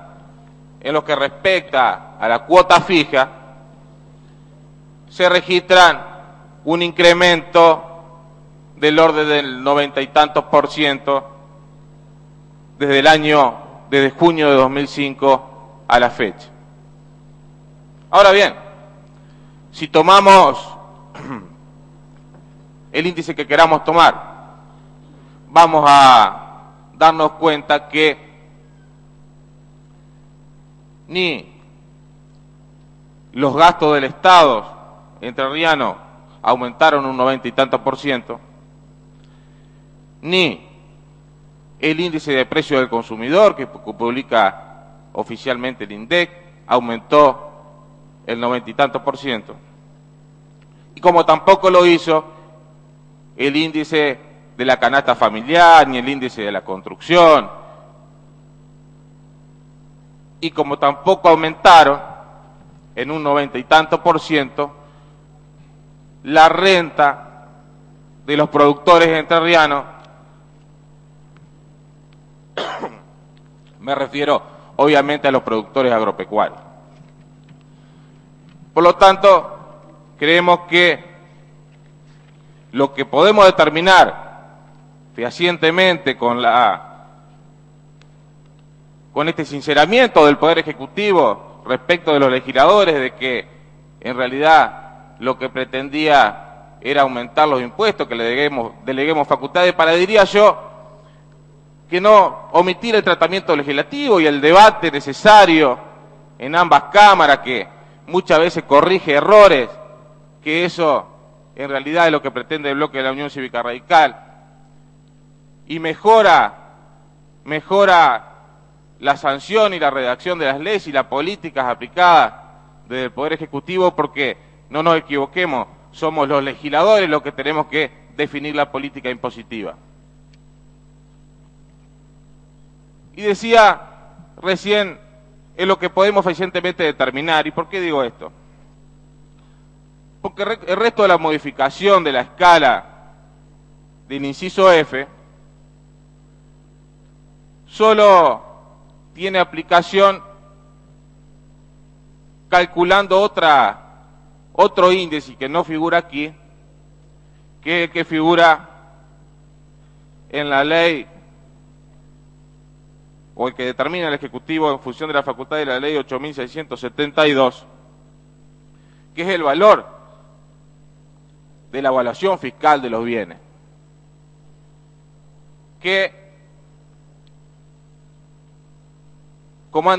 en lo que respecta a la cuota fija, se registran un incremento del orden del 90 y tantos % desde junio de 2005 a la fecha. Ahora bien, Si tomamos el índice que queramos tomar, vamos a darnos cuenta que ni los gastos del Estado entrerriano aumentaron un 90 y tanto %, ni el índice de precio del consumidor que publica oficialmente el INDEC aumentó el 90 y tanto %, y como tampoco lo hizo el índice de la canasta familiar, ni el índice de la construcción, y como tampoco aumentaron en un 90 y tanto % la renta de los productores entrerrianos. Me refiero obviamente a los productores agropecuarios. Por lo tanto, creemos que lo que podemos determinar fehacientemente con este sinceramiento del Poder Ejecutivo respecto de los legisladores, de que en realidad lo que pretendía era aumentar los impuestos, que le deleguemos facultades para, diría yo, que no omitir el tratamiento legislativo y el debate necesario en ambas cámaras, que muchas veces corrige errores, que eso en realidad es lo que pretende el bloque de la Unión Cívica Radical, y mejora la sanción y la redacción de las leyes y las políticas aplicadas desde el Poder Ejecutivo, porque no nos equivoquemos, somos los legisladores los que tenemos que definir la política impositiva. Y decía recién, es lo que podemos fehacientemente determinar. ¿Y por qué digo esto? Porque el resto de la modificación de la escala del inciso F solo tiene aplicación calculando otro índice que no figura aquí, que es el que figura en la ley, o el que determina el Ejecutivo en función de la facultad de la ley 8.672, que es el valor de la evaluación fiscal de los bienes, que, como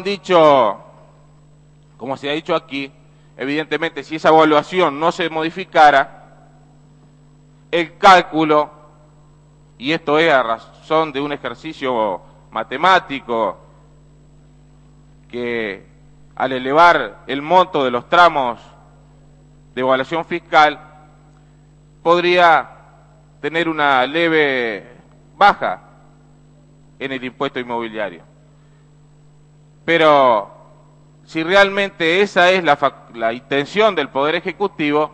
se ha dicho aquí, evidentemente si esa evaluación no se modificara, el cálculo, y esto es a razón de un ejercicio matemático, que al elevar el monto de los tramos de evaluación fiscal podría tener una leve baja en el impuesto inmobiliario. Pero si realmente esa es la intención del Poder Ejecutivo,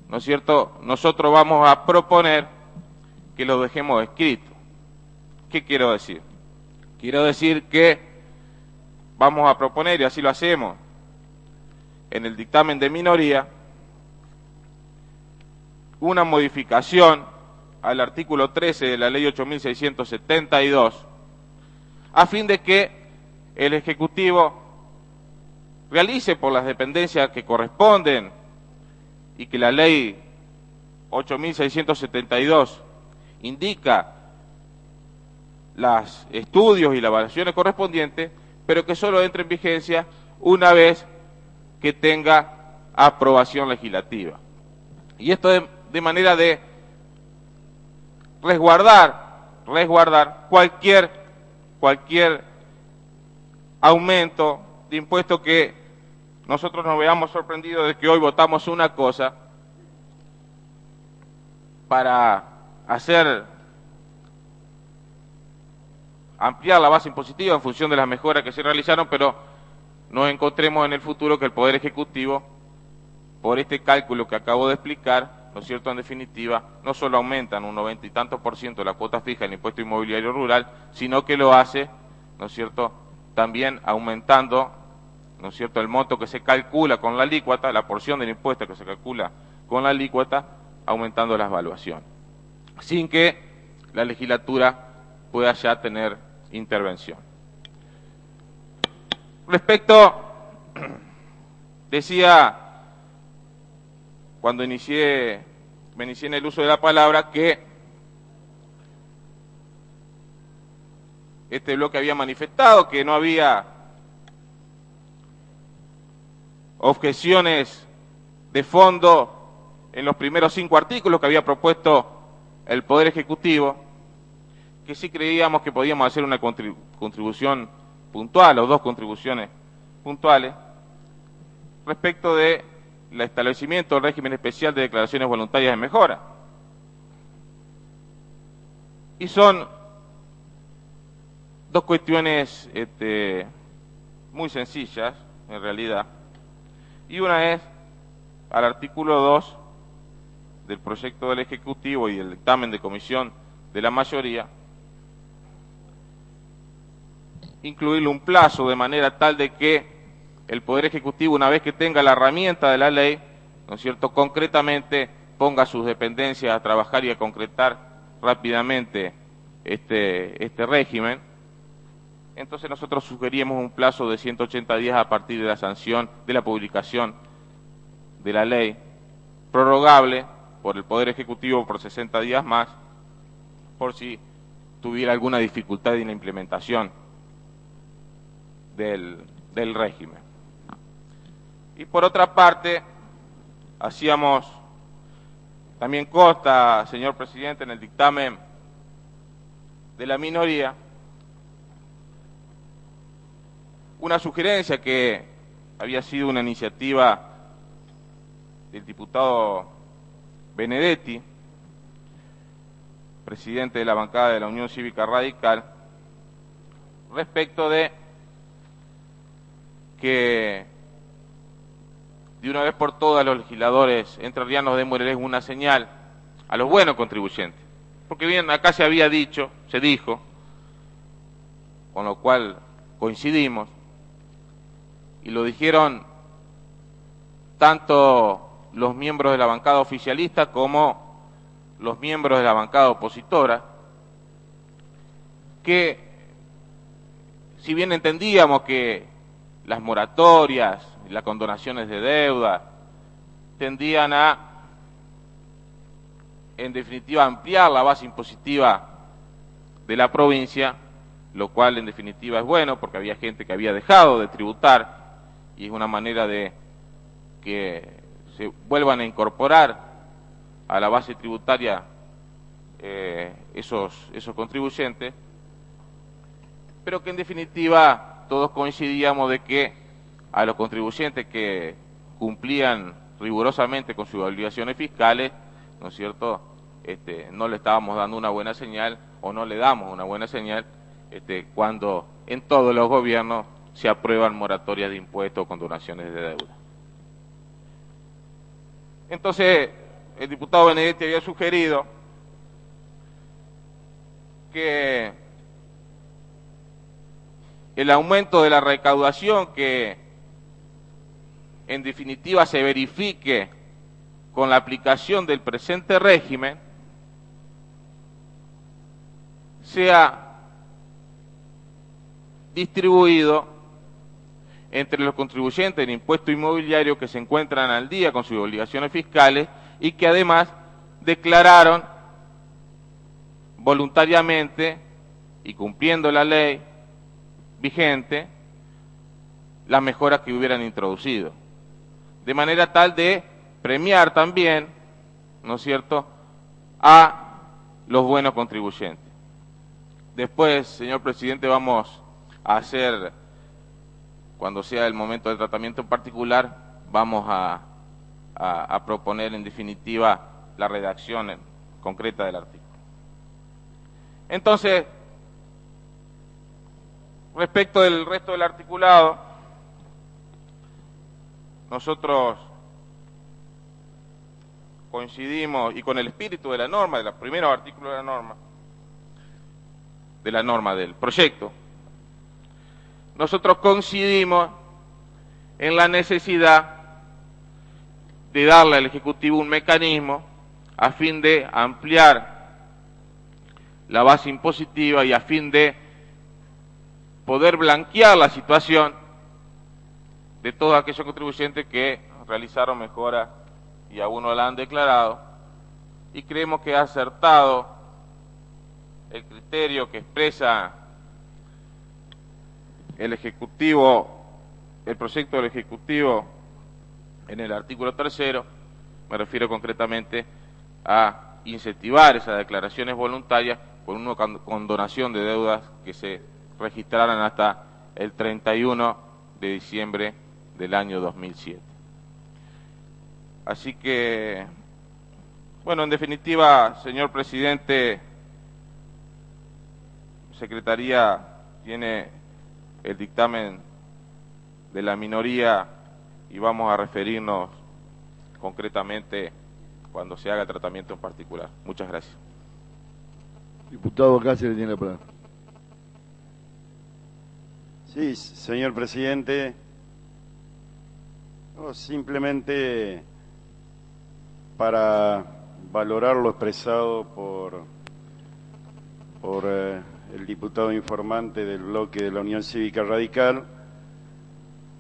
¿no es cierto?, nosotros vamos a proponer que lo dejemos escrito. ¿Qué quiero decir? Quiero decir que vamos a proponer, y así lo hacemos en el dictamen de minoría, una modificación al artículo 13 de la ley 8.672, a fin de que el Ejecutivo realice por las dependencias que corresponden y que la ley 8.672 indica los estudios y las evaluaciones correspondientes, pero que solo entre en vigencia una vez que tenga aprobación legislativa. Y esto de manera de resguardar cualquier aumento de impuestos, que nosotros nos veamos sorprendidos de que hoy votamos una cosa para ampliar la base impositiva en función de las mejoras que se realizaron, pero nos encontremos en el futuro que el Poder Ejecutivo, por este cálculo que acabo de explicar, ¿no es cierto?, en definitiva, no solo aumentan un 90 y tanto % de la cuota fija del impuesto inmobiliario rural, sino que lo hace, ¿no es cierto?, también aumentando, ¿no es cierto?, el monto que se calcula con la alícuota, la porción del impuesto que se calcula con la alícuota, aumentando las evaluaciones, sin que la legislatura pueda ya tener intervención. Respecto, decía cuando me inicié en el uso de la palabra, que este bloque había manifestado que no había objeciones de fondo en los primeros 5 artículos que había propuesto el Poder Ejecutivo, que sí creíamos que podíamos hacer una contribución puntual o 2 contribuciones puntuales respecto de el establecimiento del régimen especial de declaraciones voluntarias de mejora. Y son 2 cuestiones muy sencillas, en realidad. Y una es, al artículo 2 del proyecto del Ejecutivo y del dictamen de comisión de la mayoría, incluirle un plazo de manera tal de que el Poder Ejecutivo, una vez que tenga la herramienta de la ley, ¿no es cierto?, concretamente ponga sus dependencias a trabajar y a concretar rápidamente este régimen. Entonces nosotros sugerimos un plazo de 180 días a partir de la sanción, de la publicación de la ley, prorrogable por el Poder Ejecutivo por 60 días más, por si tuviera alguna dificultad en la implementación del régimen. Y por otra parte, también consta, señor presidente, en el dictamen de la minoría, una sugerencia que había sido una iniciativa del diputado Benedetti, presidente de la bancada de la Unión Cívica Radical, respecto de que de una vez por todas los legisladores entrerrianos démosles una señal a los buenos contribuyentes. Porque bien, acá se dijo, con lo cual coincidimos, y lo dijeron tanto los miembros de la bancada oficialista como los miembros de la bancada opositora, que si bien entendíamos que las moratorias y las condonaciones de deuda tendían a, en definitiva, ampliar la base impositiva de la provincia, lo cual en definitiva es bueno porque había gente que había dejado de tributar y es una manera de que se vuelvan a incorporar a la base tributaria esos contribuyentes, pero que en definitiva todos coincidíamos de que a los contribuyentes que cumplían rigurosamente con sus obligaciones fiscales, ¿no es cierto?, no le estábamos dando una buena señal o no le damos una buena señal cuando en todos los gobiernos se aprueban moratorias de impuestos o condonaciones de deuda. Entonces, el diputado Benedetti había sugerido que el aumento de la recaudación que en definitiva se verifique con la aplicación del presente régimen sea distribuido entre los contribuyentes del impuesto inmobiliario que se encuentran al día con sus obligaciones fiscales y que además declararon voluntariamente y cumpliendo la ley vigente las mejoras que hubieran introducido, de manera tal de premiar también, ¿no es cierto?, a los buenos contribuyentes. Después, señor presidente, vamos a hacer, cuando sea el momento del tratamiento en particular, vamos a proponer en definitiva la redacción concreta del artículo. Entonces, respecto del resto del articulado, nosotros coincidimos, y con el espíritu de la norma, de los primeros artículos de la norma del proyecto, nosotros coincidimos en la necesidad de darle al Ejecutivo un mecanismo a fin de ampliar la base impositiva y a fin de poder blanquear la situación de todos aquellos contribuyentes que realizaron mejoras y aún no la han declarado, y creemos que ha acertado el criterio que expresa el Ejecutivo, el proyecto del Ejecutivo en el artículo 3º, me refiero concretamente a incentivar esas declaraciones voluntarias con una condonación de deudas que se registraran hasta el 31 de diciembre del año 2007. Así que, bueno, en definitiva, señor presidente, Secretaría tiene el dictamen de la minoría y vamos a referirnos concretamente cuando se haga el tratamiento en particular. Muchas gracias. Diputado Cáceres tiene la palabra. Sí, señor presidente. No, simplemente para valorar lo expresado por el diputado informante del bloque de la Unión Cívica Radical,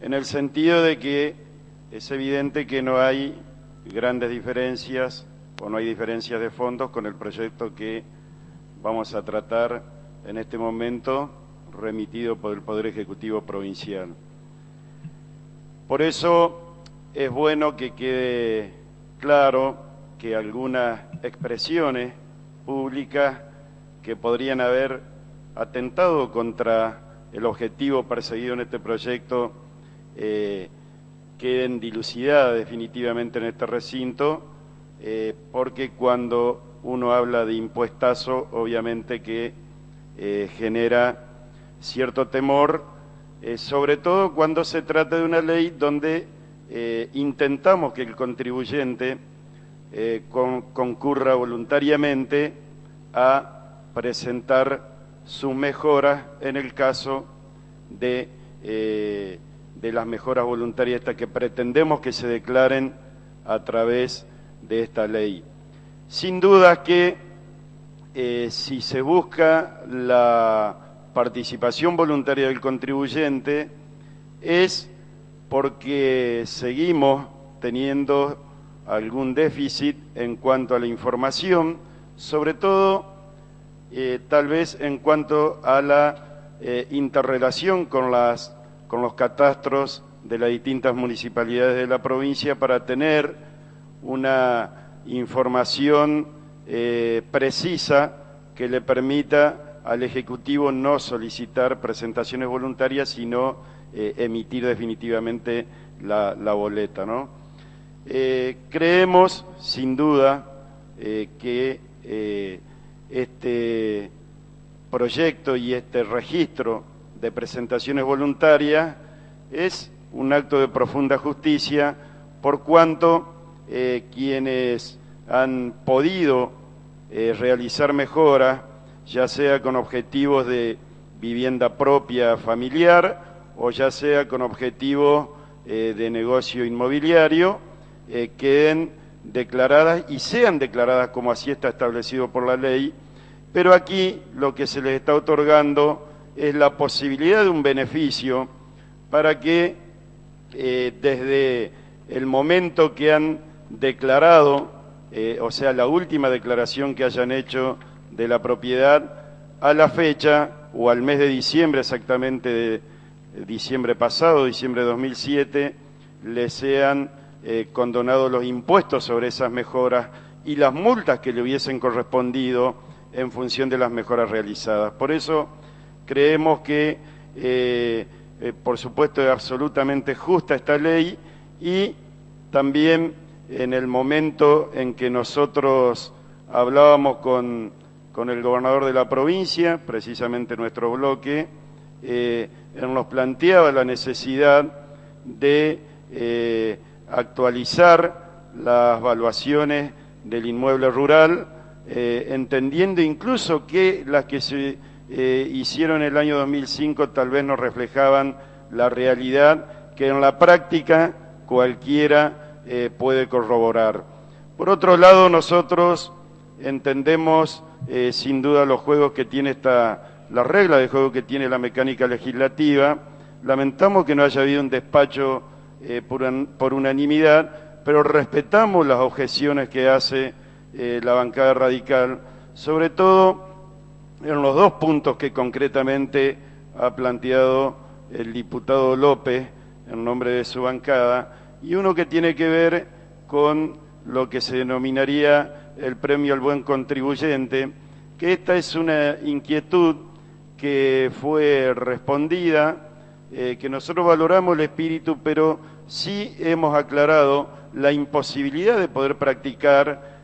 en el sentido de que es evidente que no hay grandes diferencias o no hay diferencias de fondos con el proyecto que vamos a tratar en este momento, remitido por el Poder Ejecutivo Provincial. Por eso es bueno que quede claro que algunas expresiones públicas que podrían haber atentado contra el objetivo perseguido en este proyecto queden dilucidadas definitivamente en este recinto, porque cuando uno habla de impuestazo, obviamente que genera cierto temor, sobre todo cuando se trata de una ley donde intentamos que el contribuyente concurra voluntariamente a presentar sus mejoras en el caso de las mejoras voluntarias estas que pretendemos que se declaren a través de esta ley. Sin duda que si se busca la participación voluntaria del contribuyente es porque seguimos teniendo algún déficit en cuanto a la información, sobre todo tal vez en cuanto a la interrelación con los catastros de las distintas municipalidades de la provincia para tener una información precisa que le permita al Ejecutivo no solicitar presentaciones voluntarias, sino emitir definitivamente la boleta, ¿no? Creemos, sin duda, que este proyecto y este registro de presentaciones voluntarias es un acto de profunda justicia, por cuanto quienes han podido realizar mejoras, ya sea con objetivos de vivienda propia familiar o ya sea con objetivos de negocio inmobiliario, queden declaradas y sean declaradas como así está establecido por la ley, pero aquí lo que se les está otorgando es la posibilidad de un beneficio para que desde el momento que han declarado, o sea, la última declaración que hayan hecho de la propiedad, a la fecha o al mes de diciembre, exactamente de diciembre pasado, diciembre de 2007, les sean condonados los impuestos sobre esas mejoras y las multas que le hubiesen correspondido en función de las mejoras realizadas. Por eso creemos que, por supuesto, es absolutamente justa esta ley y también en el momento en que nosotros hablábamos con el gobernador de la provincia, precisamente nuestro bloque, él nos planteaba la necesidad de actualizar las valuaciones del inmueble rural, entendiendo incluso que las que se hicieron en el año 2005 tal vez no reflejaban la realidad que en la práctica cualquiera puede corroborar. Por otro lado, nosotros entendemos sin duda los juegos que tiene la regla de juego que tiene la mecánica legislativa. Lamentamos que no haya habido un despacho por unanimidad, pero respetamos las objeciones que hace la bancada radical, sobre todo en los dos puntos que concretamente ha planteado el diputado López en nombre de su bancada, y uno que tiene que ver con lo que se denominaría el premio al buen contribuyente, que esta es una inquietud que fue respondida, que nosotros valoramos el espíritu, pero sí hemos aclarado la imposibilidad de poder practicar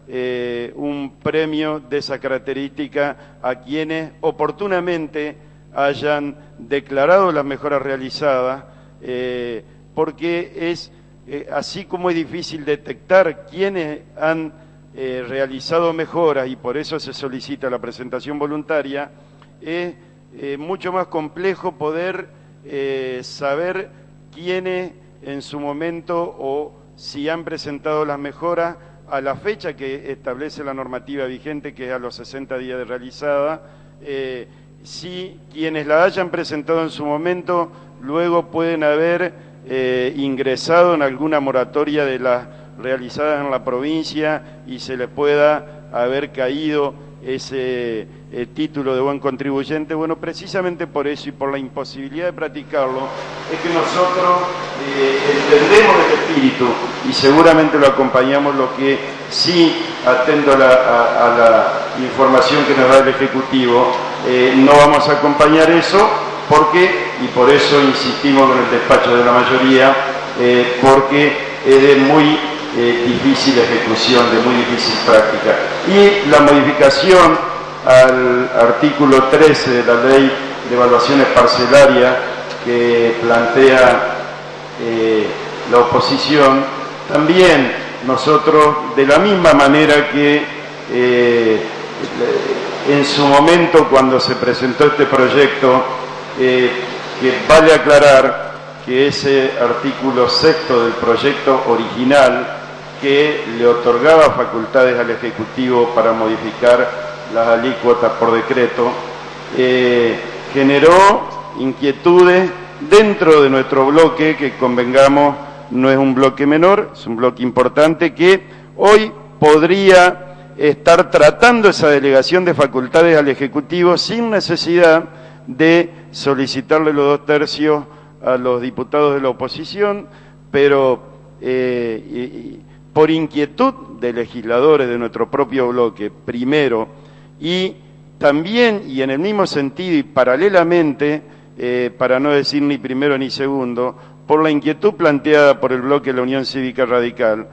un premio de esa característica a quienes oportunamente hayan declarado las mejoras realizadas, porque es así como es difícil detectar quienes han realizado mejoras, y por eso se solicita la presentación voluntaria, es mucho más complejo poder saber quiénes en su momento o si han presentado las mejoras a la fecha que establece la normativa vigente, que es a los 60 días de realizada. Si quienes la hayan presentado en su momento luego pueden haber ingresado en alguna moratoria de las realizadas en la provincia y se les pueda haber caído ese título de buen contribuyente. Bueno, precisamente por eso y por la imposibilidad de practicarlo es que nosotros entendemos el espíritu y seguramente lo acompañamos, lo que sí, atento a la información que nos da el Ejecutivo, no vamos a acompañar eso porque, y por eso insistimos con el despacho de la mayoría, porque es de muy difícil ejecución, de muy difícil práctica. Y la modificación al artículo 13 de la Ley de Evaluaciones Parcelarias que plantea la oposición, también nosotros, de la misma manera que en su momento cuando se presentó este proyecto, que vale aclarar que ese artículo 6º del proyecto original, que le otorgaba facultades al Ejecutivo para modificar las alícuotas por decreto, generó inquietudes dentro de nuestro bloque, que convengamos no es un bloque menor, es un bloque importante, que hoy podría estar tratando esa delegación de facultades al Ejecutivo sin necesidad de solicitarle los 2/3 a los diputados de la oposición, pero por inquietud de legisladores de nuestro propio bloque, primero, y también, y en el mismo sentido y paralelamente, para no decir ni primero ni segundo, por la inquietud planteada por el bloque de la Unión Cívica Radical,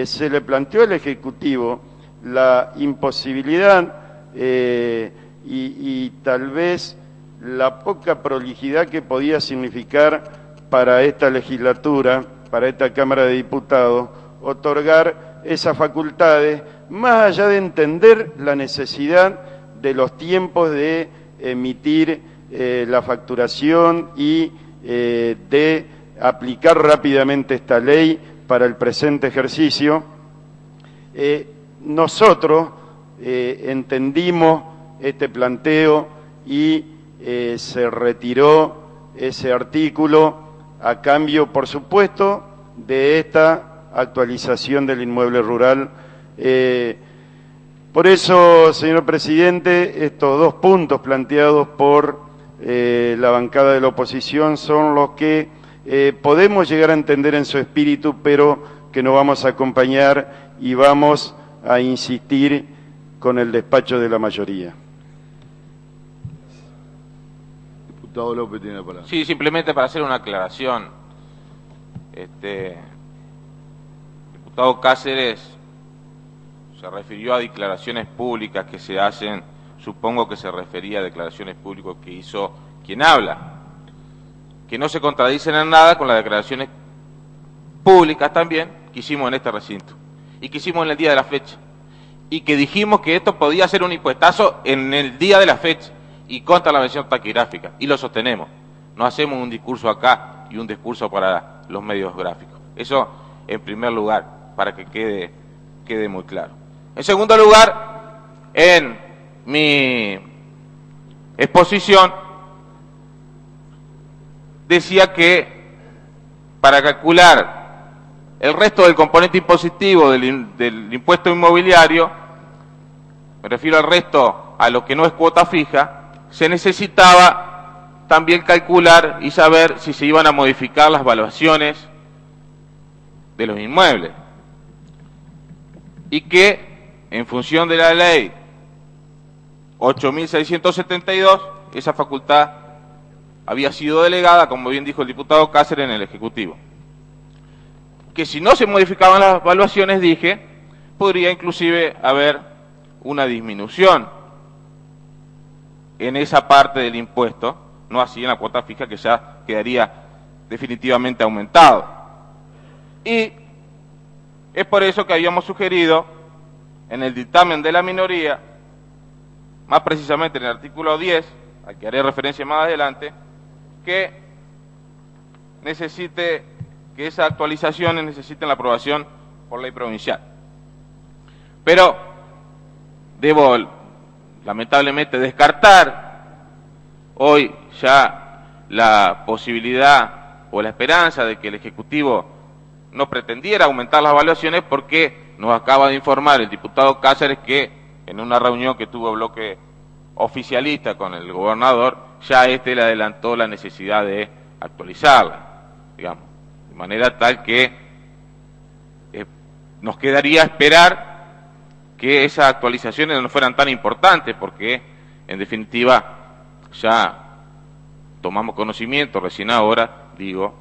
se le planteó al Ejecutivo la imposibilidad y tal vez la poca prolijidad que podía significar para esta legislatura, para esta Cámara de Diputados, otorgar esas facultades, más allá de entender la necesidad de los tiempos de emitir la facturación y de aplicar rápidamente esta ley para el presente ejercicio. Nosotros entendimos este planteo y se retiró ese artículo a cambio, por supuesto, de esta actualización del inmueble rural. Por eso, señor presidente, estos dos puntos planteados por la bancada de la oposición son los que podemos llegar a entender en su espíritu, pero que no vamos a acompañar y vamos a insistir con el despacho de la mayoría. Diputado López tiene la palabra. Sí, simplemente para hacer una aclaración. Diputado Cáceres se refirió a declaraciones públicas que se hacen, supongo que se refería a declaraciones públicas que hizo quien habla, que no se contradicen en nada con las declaraciones públicas también que hicimos en este recinto y que hicimos en el día de la fecha, y que dijimos que esto podía ser un impuestazo en el día de la fecha y contra la mención taquigráfica, y lo sostenemos. No hacemos un discurso acá y un discurso para los medios gráficos. Eso en primer lugar, para que quede muy claro. En segundo lugar, en mi exposición decía que para calcular el resto del componente impositivo del impuesto inmobiliario, me refiero al resto, a lo que no es cuota fija, se necesitaba también calcular y saber si se iban a modificar las valuaciones de los inmuebles. Y que, en función de la ley 8.672, esa facultad había sido delegada, como bien dijo el diputado Cáceres, en el Ejecutivo. Que si no se modificaban las valuaciones, dije, podría inclusive haber una disminución en esa parte del impuesto, no así en la cuota fija, que ya quedaría definitivamente aumentado. Y es por eso que habíamos sugerido en el dictamen de la minoría, más precisamente en el artículo 10, al que haré referencia más adelante, que esas actualizaciones necesiten la aprobación por ley provincial. Pero debo lamentablemente descartar hoy ya la posibilidad o la esperanza de que el Ejecutivo no pretendiera aumentar las evaluaciones, porque nos acaba de informar el diputado Cáceres que en una reunión que tuvo bloque oficialista con el gobernador, ya le adelantó la necesidad de actualizarla, digamos, de manera tal que nos quedaría esperar que esas actualizaciones no fueran tan importantes, porque en definitiva ya tomamos conocimiento recién ahora, digo,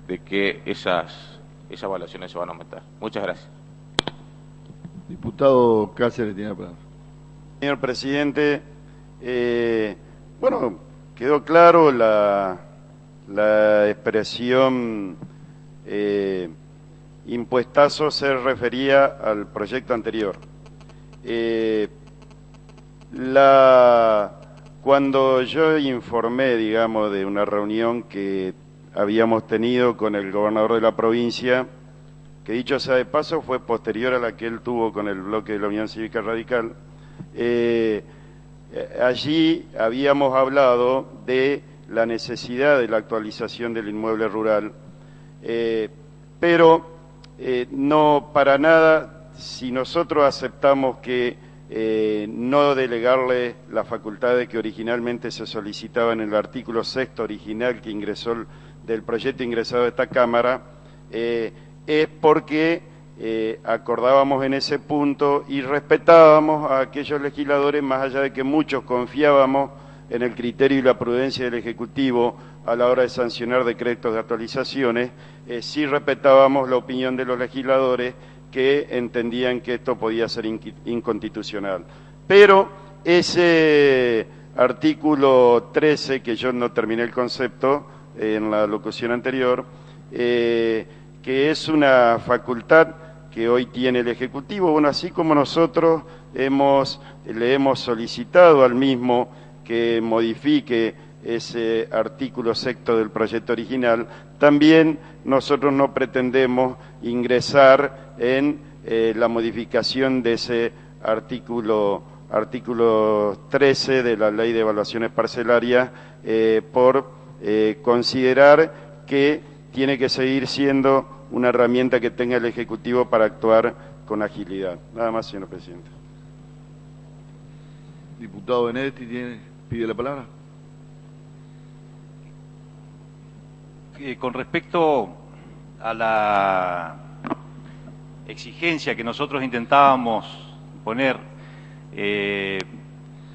de que esas evaluaciones se van a aumentar. Muchas gracias. Diputado Cáceres tiene la palabra. Señor presidente, bueno, quedó claro la expresión impuestazo se refería al proyecto anterior. Cuando yo informé, digamos, de una reunión que habíamos tenido con el gobernador de la provincia, que dicho sea de paso fue posterior a la que él tuvo con el bloque de la Unión Cívica Radical, allí habíamos hablado de la necesidad de la actualización del inmueble rural, pero no para nada, si nosotros aceptamos que no delegarle las facultades que originalmente se solicitaban en el artículo 6º original que ingresó del proyecto ingresado a esta Cámara, es porque acordábamos en ese punto y respetábamos a aquellos legisladores, más allá de que muchos confiábamos en el criterio y la prudencia del Ejecutivo a la hora de sancionar decretos de actualizaciones, sí respetábamos la opinión de los legisladores que entendían que esto podía ser inconstitucional. Pero ese artículo 13, que yo no terminé el concepto en la locución anterior, que es una facultad que hoy tiene el Ejecutivo, bueno, así como nosotros le hemos solicitado al mismo que modifique ese artículo 6º del proyecto original, también nosotros no pretendemos ingresar en la modificación de ese artículo 13 de la Ley de Evaluaciones Parcelarias por considerar que tiene que seguir siendo una herramienta que tenga el Ejecutivo para actuar con agilidad. Nada más, señor presidente. Diputado Benedetti pide la palabra. Con respecto a la exigencia que nosotros intentábamos poner de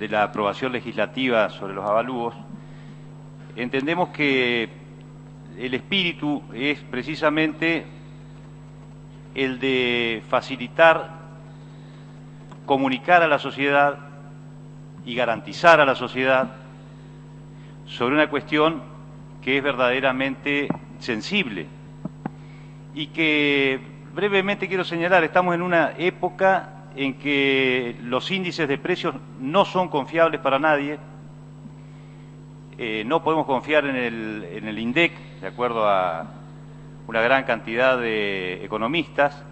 la aprobación legislativa sobre los avalúos, entendemos que el espíritu es precisamente el de facilitar, comunicar a la sociedad y garantizar a la sociedad sobre una cuestión que es verdaderamente sensible y que brevemente quiero señalar. Estamos en una época en que los índices de precios no son confiables para nadie. No podemos confiar en el INDEC, de acuerdo a una gran cantidad de economistas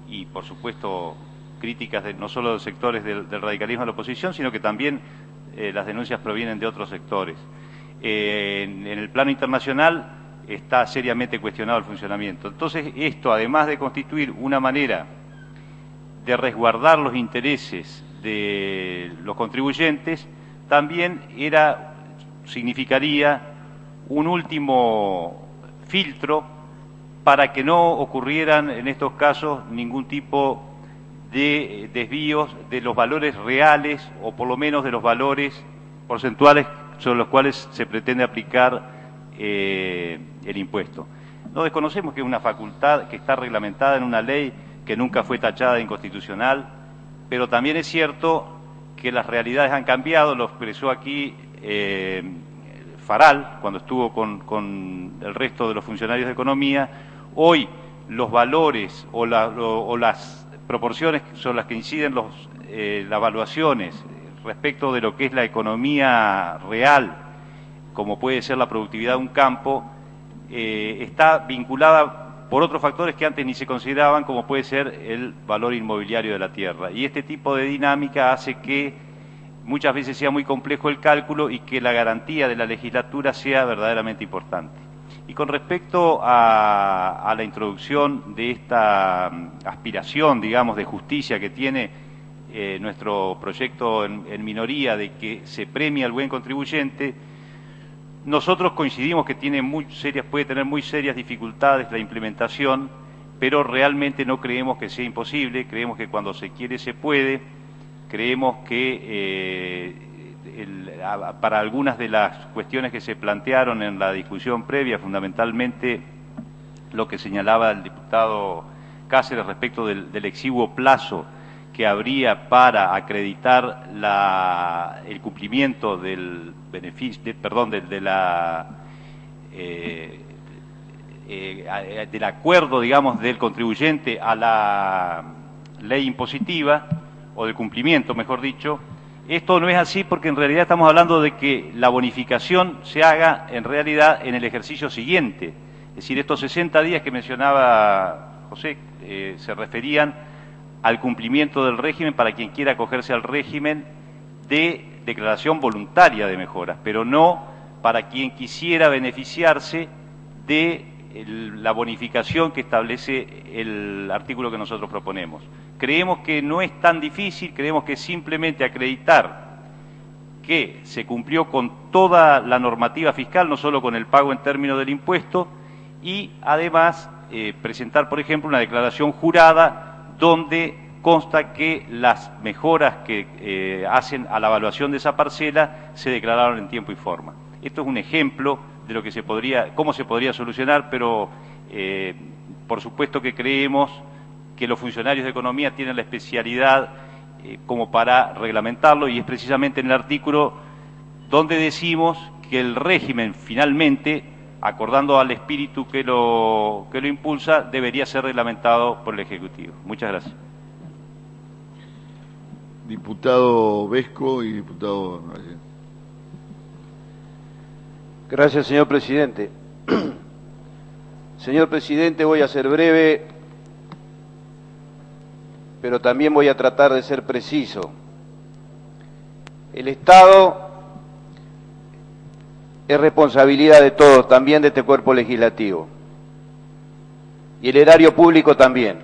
y, por supuesto, críticas no solo de sectores del radicalismo de la oposición, sino que también las denuncias provienen de otros sectores. En el plano internacional está seriamente cuestionado el funcionamiento. Entonces, esto, además de constituir una manera de resguardar los intereses de los contribuyentes, también significaría un último filtro para que no ocurrieran en estos casos ningún tipo de desvíos de los valores reales o por lo menos de los valores porcentuales sobre los cuales se pretende aplicar el impuesto. No desconocemos que es una facultad que está reglamentada en una ley que nunca fue tachada de inconstitucional, pero también es cierto que las realidades han cambiado, lo expresó aquí Faral cuando estuvo con el resto de los funcionarios de economía. Hoy los valores o las proporciones sobre las que inciden las evaluaciones respecto de lo que es la economía real, como puede ser la productividad de un campo, está vinculada por otros factores que antes ni se consideraban, como puede ser el valor inmobiliario de la tierra. Y este tipo de dinámica hace que muchas veces sea muy complejo el cálculo y que la garantía de la legislatura sea verdaderamente importante. Y con respecto a la introducción de esta aspiración, digamos, de justicia que tiene nuestro proyecto en minoría de que se premia al buen contribuyente, nosotros coincidimos que puede tener muy serias dificultades la implementación, pero realmente no creemos que sea imposible, creemos que cuando se quiere se puede, creemos que para algunas de las cuestiones que se plantearon en la discusión previa, fundamentalmente lo que señalaba el diputado Cáceres respecto del exiguo plazo que habría para acreditar el cumplimiento del beneficio, del acuerdo, digamos, del contribuyente a la ley impositiva, o del cumplimiento, mejor dicho. Esto no es así porque en realidad estamos hablando de que la bonificación se haga en realidad en el ejercicio siguiente. Es decir, estos 60 días que mencionaba José se referían al cumplimiento del régimen para quien quiera acogerse al régimen de declaración voluntaria de mejoras, pero no para quien quisiera beneficiarse de la bonificación que establece el artículo que nosotros proponemos. Creemos que no es tan difícil, creemos que simplemente acreditar que se cumplió con toda la normativa fiscal, no solo con el pago en términos del impuesto, y además presentar, por ejemplo, una declaración jurada donde consta que las mejoras que hacen a la evaluación de esa parcela se declararon en tiempo y forma. Esto es un ejemplo de lo que cómo se podría solucionar, pero por supuesto que creemos que los funcionarios de economía tienen la especialidad como para reglamentarlo, y es precisamente en el artículo donde decimos que el régimen finalmente, acordando al espíritu que lo impulsa, debería ser reglamentado por el Ejecutivo. Muchas gracias. Diputado Vesco y diputado... Gracias, señor presidente. Señor presidente, voy a ser breve, pero también voy a tratar de ser preciso. El Estado es responsabilidad de todos, también de este cuerpo legislativo. Y el erario público también.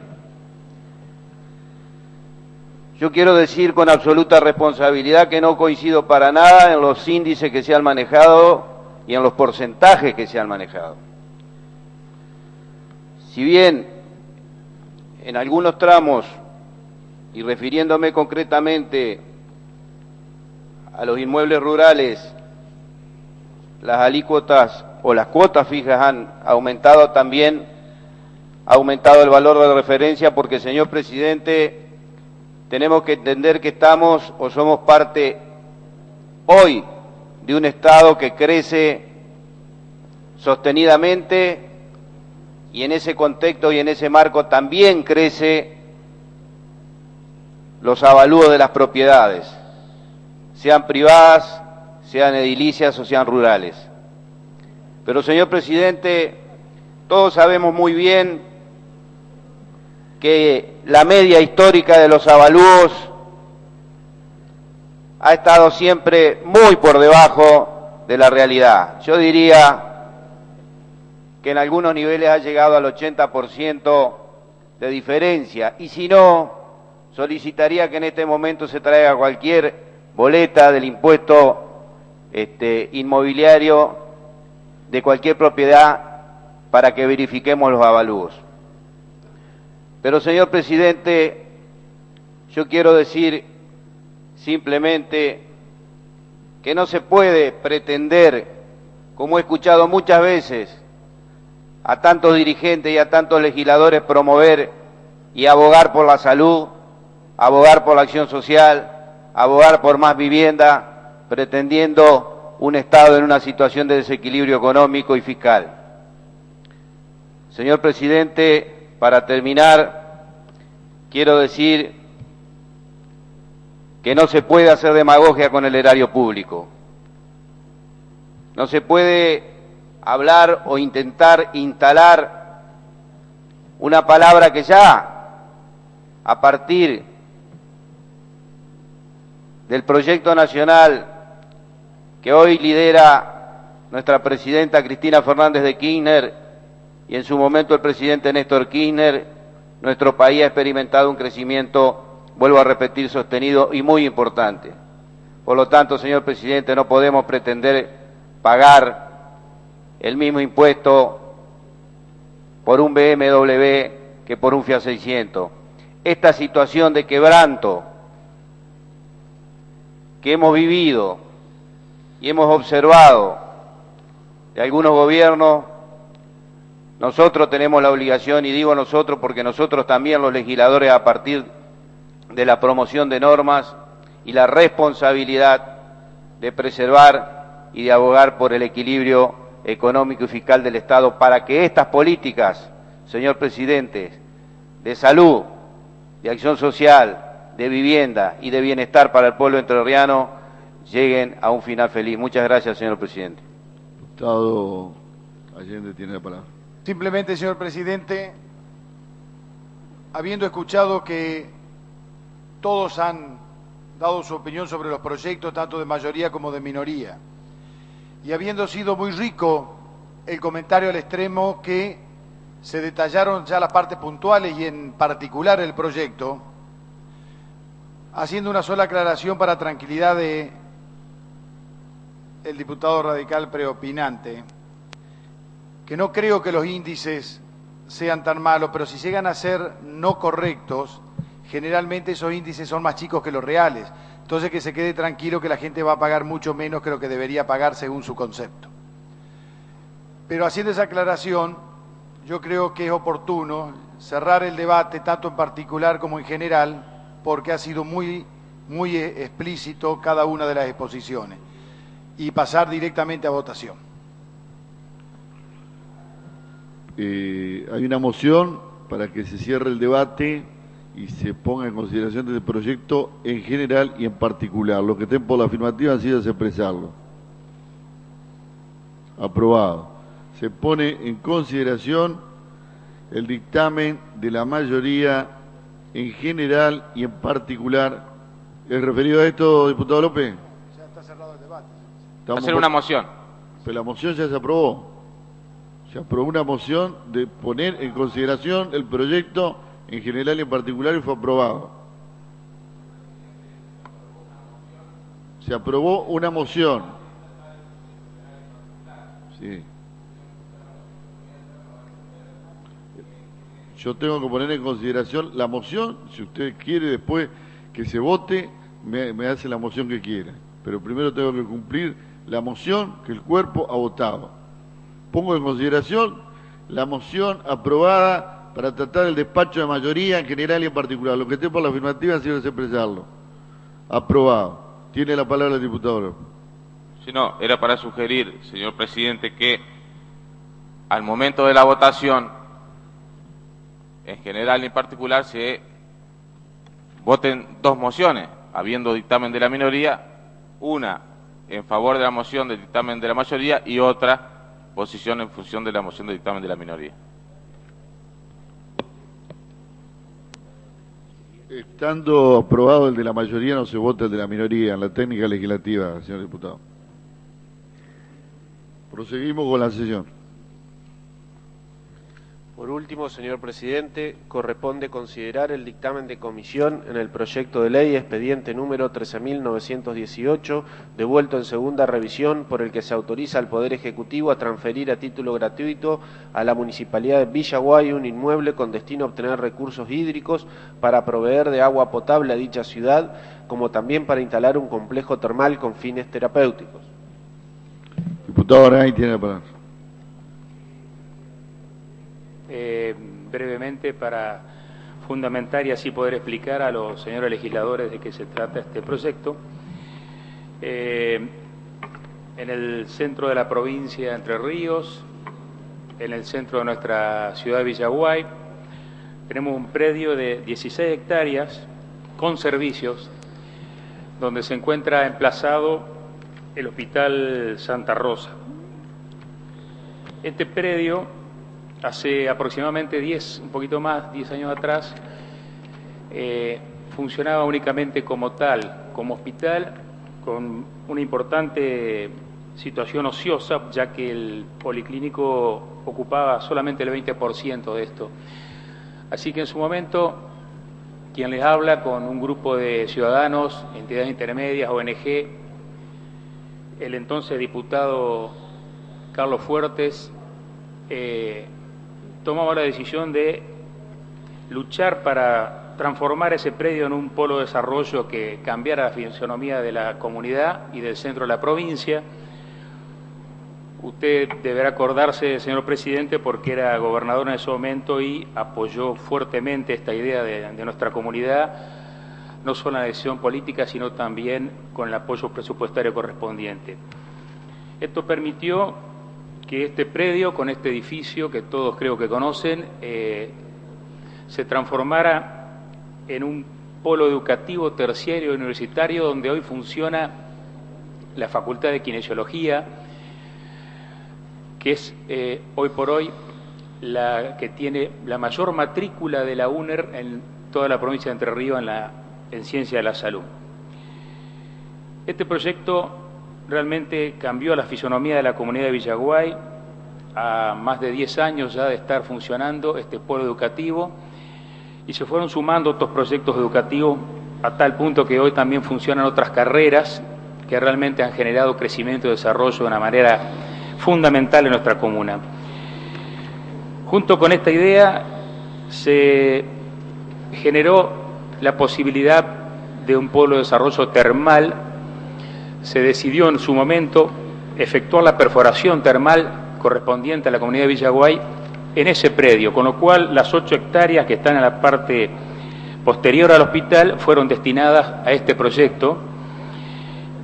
Yo quiero decir con absoluta responsabilidad que no coincido para nada en los índices que se han manejado y en los porcentajes que se han manejado. Si bien en algunos tramos, y refiriéndome concretamente a los inmuebles rurales, las alícuotas o las cuotas fijas han aumentado también, ha aumentado el valor de referencia, porque, señor presidente, tenemos que entender que estamos o somos parte hoy de un Estado que crece sostenidamente, y en ese contexto y en ese marco también crece los avalúos de las propiedades, sean privadas, sean edilicias o sean rurales. Pero, señor presidente, todos sabemos muy bien que la media histórica de los avalúos ha estado siempre muy por debajo de la realidad. Yo diría que en algunos niveles ha llegado al 80% de diferencia, y si no, solicitaría que en este momento se traiga cualquier boleta del impuesto inmobiliario de cualquier propiedad para que verifiquemos los avalúos. Pero, señor presidente, yo quiero decir simplemente que no se puede pretender, como he escuchado muchas veces a tantos dirigentes y a tantos legisladores, promover y abogar por la salud, abogar por la acción social, abogar por más vivienda, pretendiendo un Estado en una situación de desequilibrio económico y fiscal. Señor presidente, para terminar, quiero decir que no se puede hacer demagogia con el erario público. No se puede hablar o intentar instalar una palabra que ya, a partir del proyecto nacional que hoy lidera nuestra presidenta Cristina Fernández de Kirchner y en su momento el presidente Néstor Kirchner, nuestro país ha experimentado un crecimiento, vuelvo a repetir, sostenido y muy importante. Por lo tanto, señor presidente, no podemos pretender pagar el mismo impuesto por un BMW que por un Fiat 600. Esta situación de quebranto que hemos vivido y hemos observado de algunos gobiernos, nosotros tenemos la obligación, y digo nosotros porque nosotros también los legisladores, a partir de la promoción de normas y la responsabilidad de preservar y de abogar por el equilibrio económico y fiscal del Estado, para que estas políticas, señor presidente, de salud, de acción social, de vivienda y de bienestar para el pueblo entrerriano lleguen a un final feliz. Muchas gracias, señor presidente. Diputado Allende tiene la palabra. Simplemente, señor presidente, habiendo escuchado que todos han dado su opinión sobre los proyectos, tanto de mayoría como de minoría, y habiendo sido muy rico el comentario al extremo que se detallaron ya las partes puntuales y en particular el proyecto, haciendo una sola aclaración para tranquilidad de el diputado radical preopinante, que no creo que los índices sean tan malos, pero si llegan a ser no correctos, generalmente esos índices son más chicos que los reales. Entonces, que se quede tranquilo que la gente va a pagar mucho menos que lo que debería pagar según su concepto. Pero haciendo esa aclaración, yo creo que es oportuno cerrar el debate, tanto en particular como en general, porque ha sido muy explícito cada una de las exposiciones, y pasar directamente a votación. Hay una moción para que se cierre el debate y se ponga en consideración este proyecto en general y en particular. Los que estén por la afirmativa, así es expresarlo. Aprobado. Se pone en consideración el dictamen de la mayoría en general y en particular. ¿Es referido a esto, diputado López? Ya está cerrado el debate. Hacer una moción. Pero la moción ya se aprobó. Se aprobó una moción de poner en consideración el proyecto en general y en particular y fue aprobado. Se aprobó una moción. Sí. Yo tengo que poner en consideración la moción. Si usted quiere después que se vote, me hace la moción que quiera. Pero primero tengo que cumplir la moción que el cuerpo ha votado. Pongo en consideración la moción aprobada para tratar el despacho de mayoría en general y en particular. Lo que esté por la afirmativa, si no sé expresarlo. Aprobado. Tiene la palabra el diputado López. Si no, era para sugerir, señor presidente, que al momento de la votación, en general y en particular, se voten dos mociones, habiendo dictamen de la minoría, una en favor de la moción del dictamen de la mayoría y otra posición en función de la moción del dictamen de la minoría. Estando aprobado el de la mayoría, no se vota el de la minoría en la técnica legislativa, señor diputado. Proseguimos con la sesión. Por último, señor presidente, corresponde considerar el dictamen de comisión en el proyecto de ley expediente número 13.918, devuelto en segunda revisión, por el que se autoriza al Poder Ejecutivo a transferir a título gratuito a la Municipalidad de Villaguay un inmueble con destino a obtener recursos hídricos para proveer de agua potable a dicha ciudad, como también para instalar un complejo termal con fines terapéuticos. Diputado Aray tiene la palabra. Brevemente, para fundamentar y así poder explicar a los señores legisladores de qué se trata este proyecto. En el centro de la provincia de Entre Ríos, en el centro de nuestra ciudad de Villaguay, tenemos un predio de 16 hectáreas con servicios, donde se encuentra emplazado el Hospital Santa Rosa. Este predio, hace aproximadamente 10, un poquito más, 10 años atrás, funcionaba únicamente como tal, como hospital, con una importante situación ociosa, ya que el policlínico ocupaba solamente el 20% de esto. Así que en su momento, quien les habla con un grupo de ciudadanos, entidades intermedias, ONG, el entonces diputado Carlos Fuertes, tomamos la decisión de luchar para transformar ese predio en un polo de desarrollo que cambiara la fisonomía de la comunidad y del centro de la provincia. Usted deberá acordarse, señor presidente, porque era gobernador en ese momento y apoyó fuertemente esta idea de nuestra comunidad, no solo en la decisión política, sino también con el apoyo presupuestario correspondiente. Esto permitió que este predio, con este edificio que todos creo que conocen, se transformara en un polo educativo terciario universitario donde hoy funciona la Facultad de Kinesiología, que es hoy por hoy la que tiene la mayor matrícula de la UNER en toda la provincia de Entre Ríos en Ciencia de la Salud. Este proyecto realmente cambió la fisonomía de la comunidad de Villaguay. A más de 10 años ya de estar funcionando este polo educativo, y se fueron sumando otros proyectos educativos a tal punto que hoy también funcionan otras carreras que realmente han generado crecimiento y desarrollo de una manera fundamental en nuestra comuna. Junto con esta idea se generó la posibilidad de un polo de desarrollo termal. Se decidió en su momento efectuar la perforación termal correspondiente a la comunidad de Villaguay en ese predio, con lo cual las 8 hectáreas que están en la parte posterior al hospital fueron destinadas a este proyecto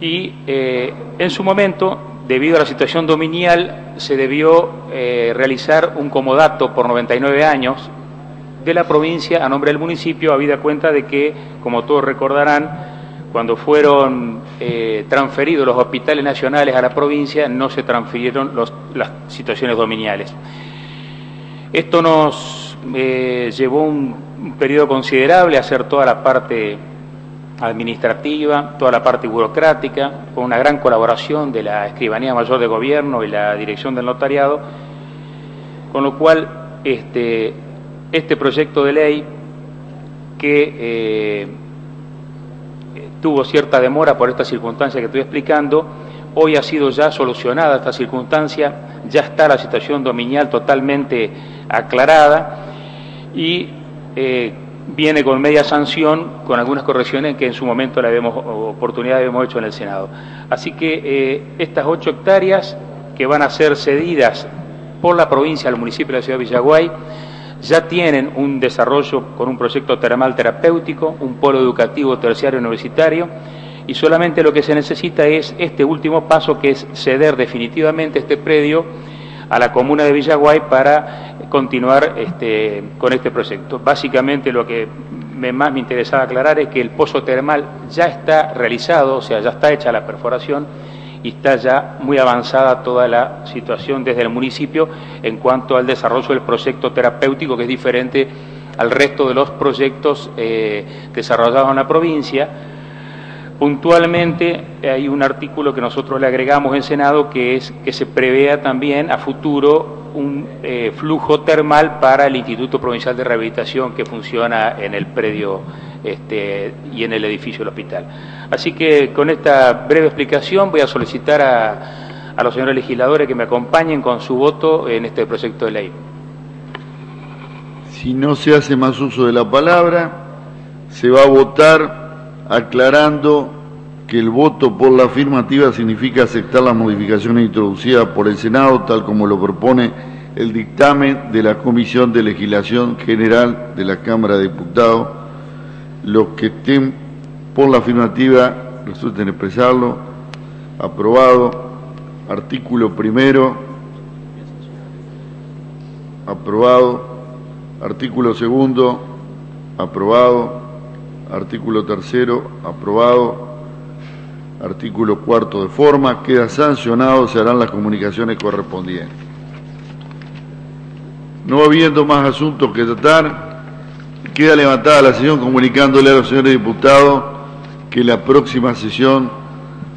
y en su momento, debido a la situación dominial, se debió realizar un comodato por 99 años de la provincia a nombre del municipio, habida cuenta de que, como todos recordarán, cuando fueron transferidos los hospitales nacionales a la provincia, no se transfirieron las situaciones dominiales. Esto nos llevó un periodo considerable a hacer toda la parte administrativa, toda la parte burocrática, con una gran colaboración de la Escribanía Mayor de Gobierno y la Dirección del Notariado, con lo cual este proyecto de ley que tuvo cierta demora por esta circunstancia que estoy explicando, hoy ha sido ya solucionada esta circunstancia, ya está la situación dominial totalmente aclarada y viene con media sanción, con algunas correcciones que en su momento oportunidad habíamos hecho en el Senado. Así que estas 8 hectáreas que van a ser cedidas por la provincia al municipio de la ciudad de Villaguay ya tienen un desarrollo con un proyecto termal terapéutico, un polo educativo terciario universitario, y solamente lo que se necesita es este último paso, que es ceder definitivamente este predio a la comuna de Villaguay para continuar con este proyecto. Básicamente lo que más me interesaba aclarar es que el pozo termal ya está realizado, o sea, ya está hecha la perforación y está ya muy avanzada toda la situación desde el municipio en cuanto al desarrollo del proyecto terapéutico, que es diferente al resto de los proyectos desarrollados en la provincia. Puntualmente hay un artículo que nosotros le agregamos en Senado, que es que se prevea también a futuro un flujo termal para el Instituto Provincial de Rehabilitación que funciona en el predio y en el edificio del hospital. Así que con esta breve explicación voy a solicitar a los señores legisladores que me acompañen con su voto en este proyecto de ley. Si no se hace más uso de la palabra, se va a votar aclarando que el voto por la afirmativa significa aceptar las modificaciones introducidas por el Senado, tal como lo propone el dictamen de la Comisión de Legislación General de la Cámara de Diputados. Los que estén por la afirmativa resulten expresarlo. Aprobado. Artículo primero. Aprobado. Artículo segundo. Aprobado. Artículo tercero. Aprobado. Artículo cuarto de forma. Queda sancionado. Se harán las comunicaciones correspondientes. No habiendo más asuntos que tratar, queda levantada la sesión comunicándole a los señores diputados que la próxima sesión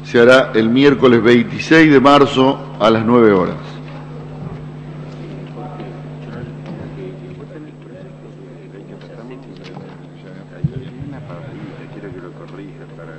se hará el miércoles 26 de marzo a las 9 horas. Quiero que lo corrija para...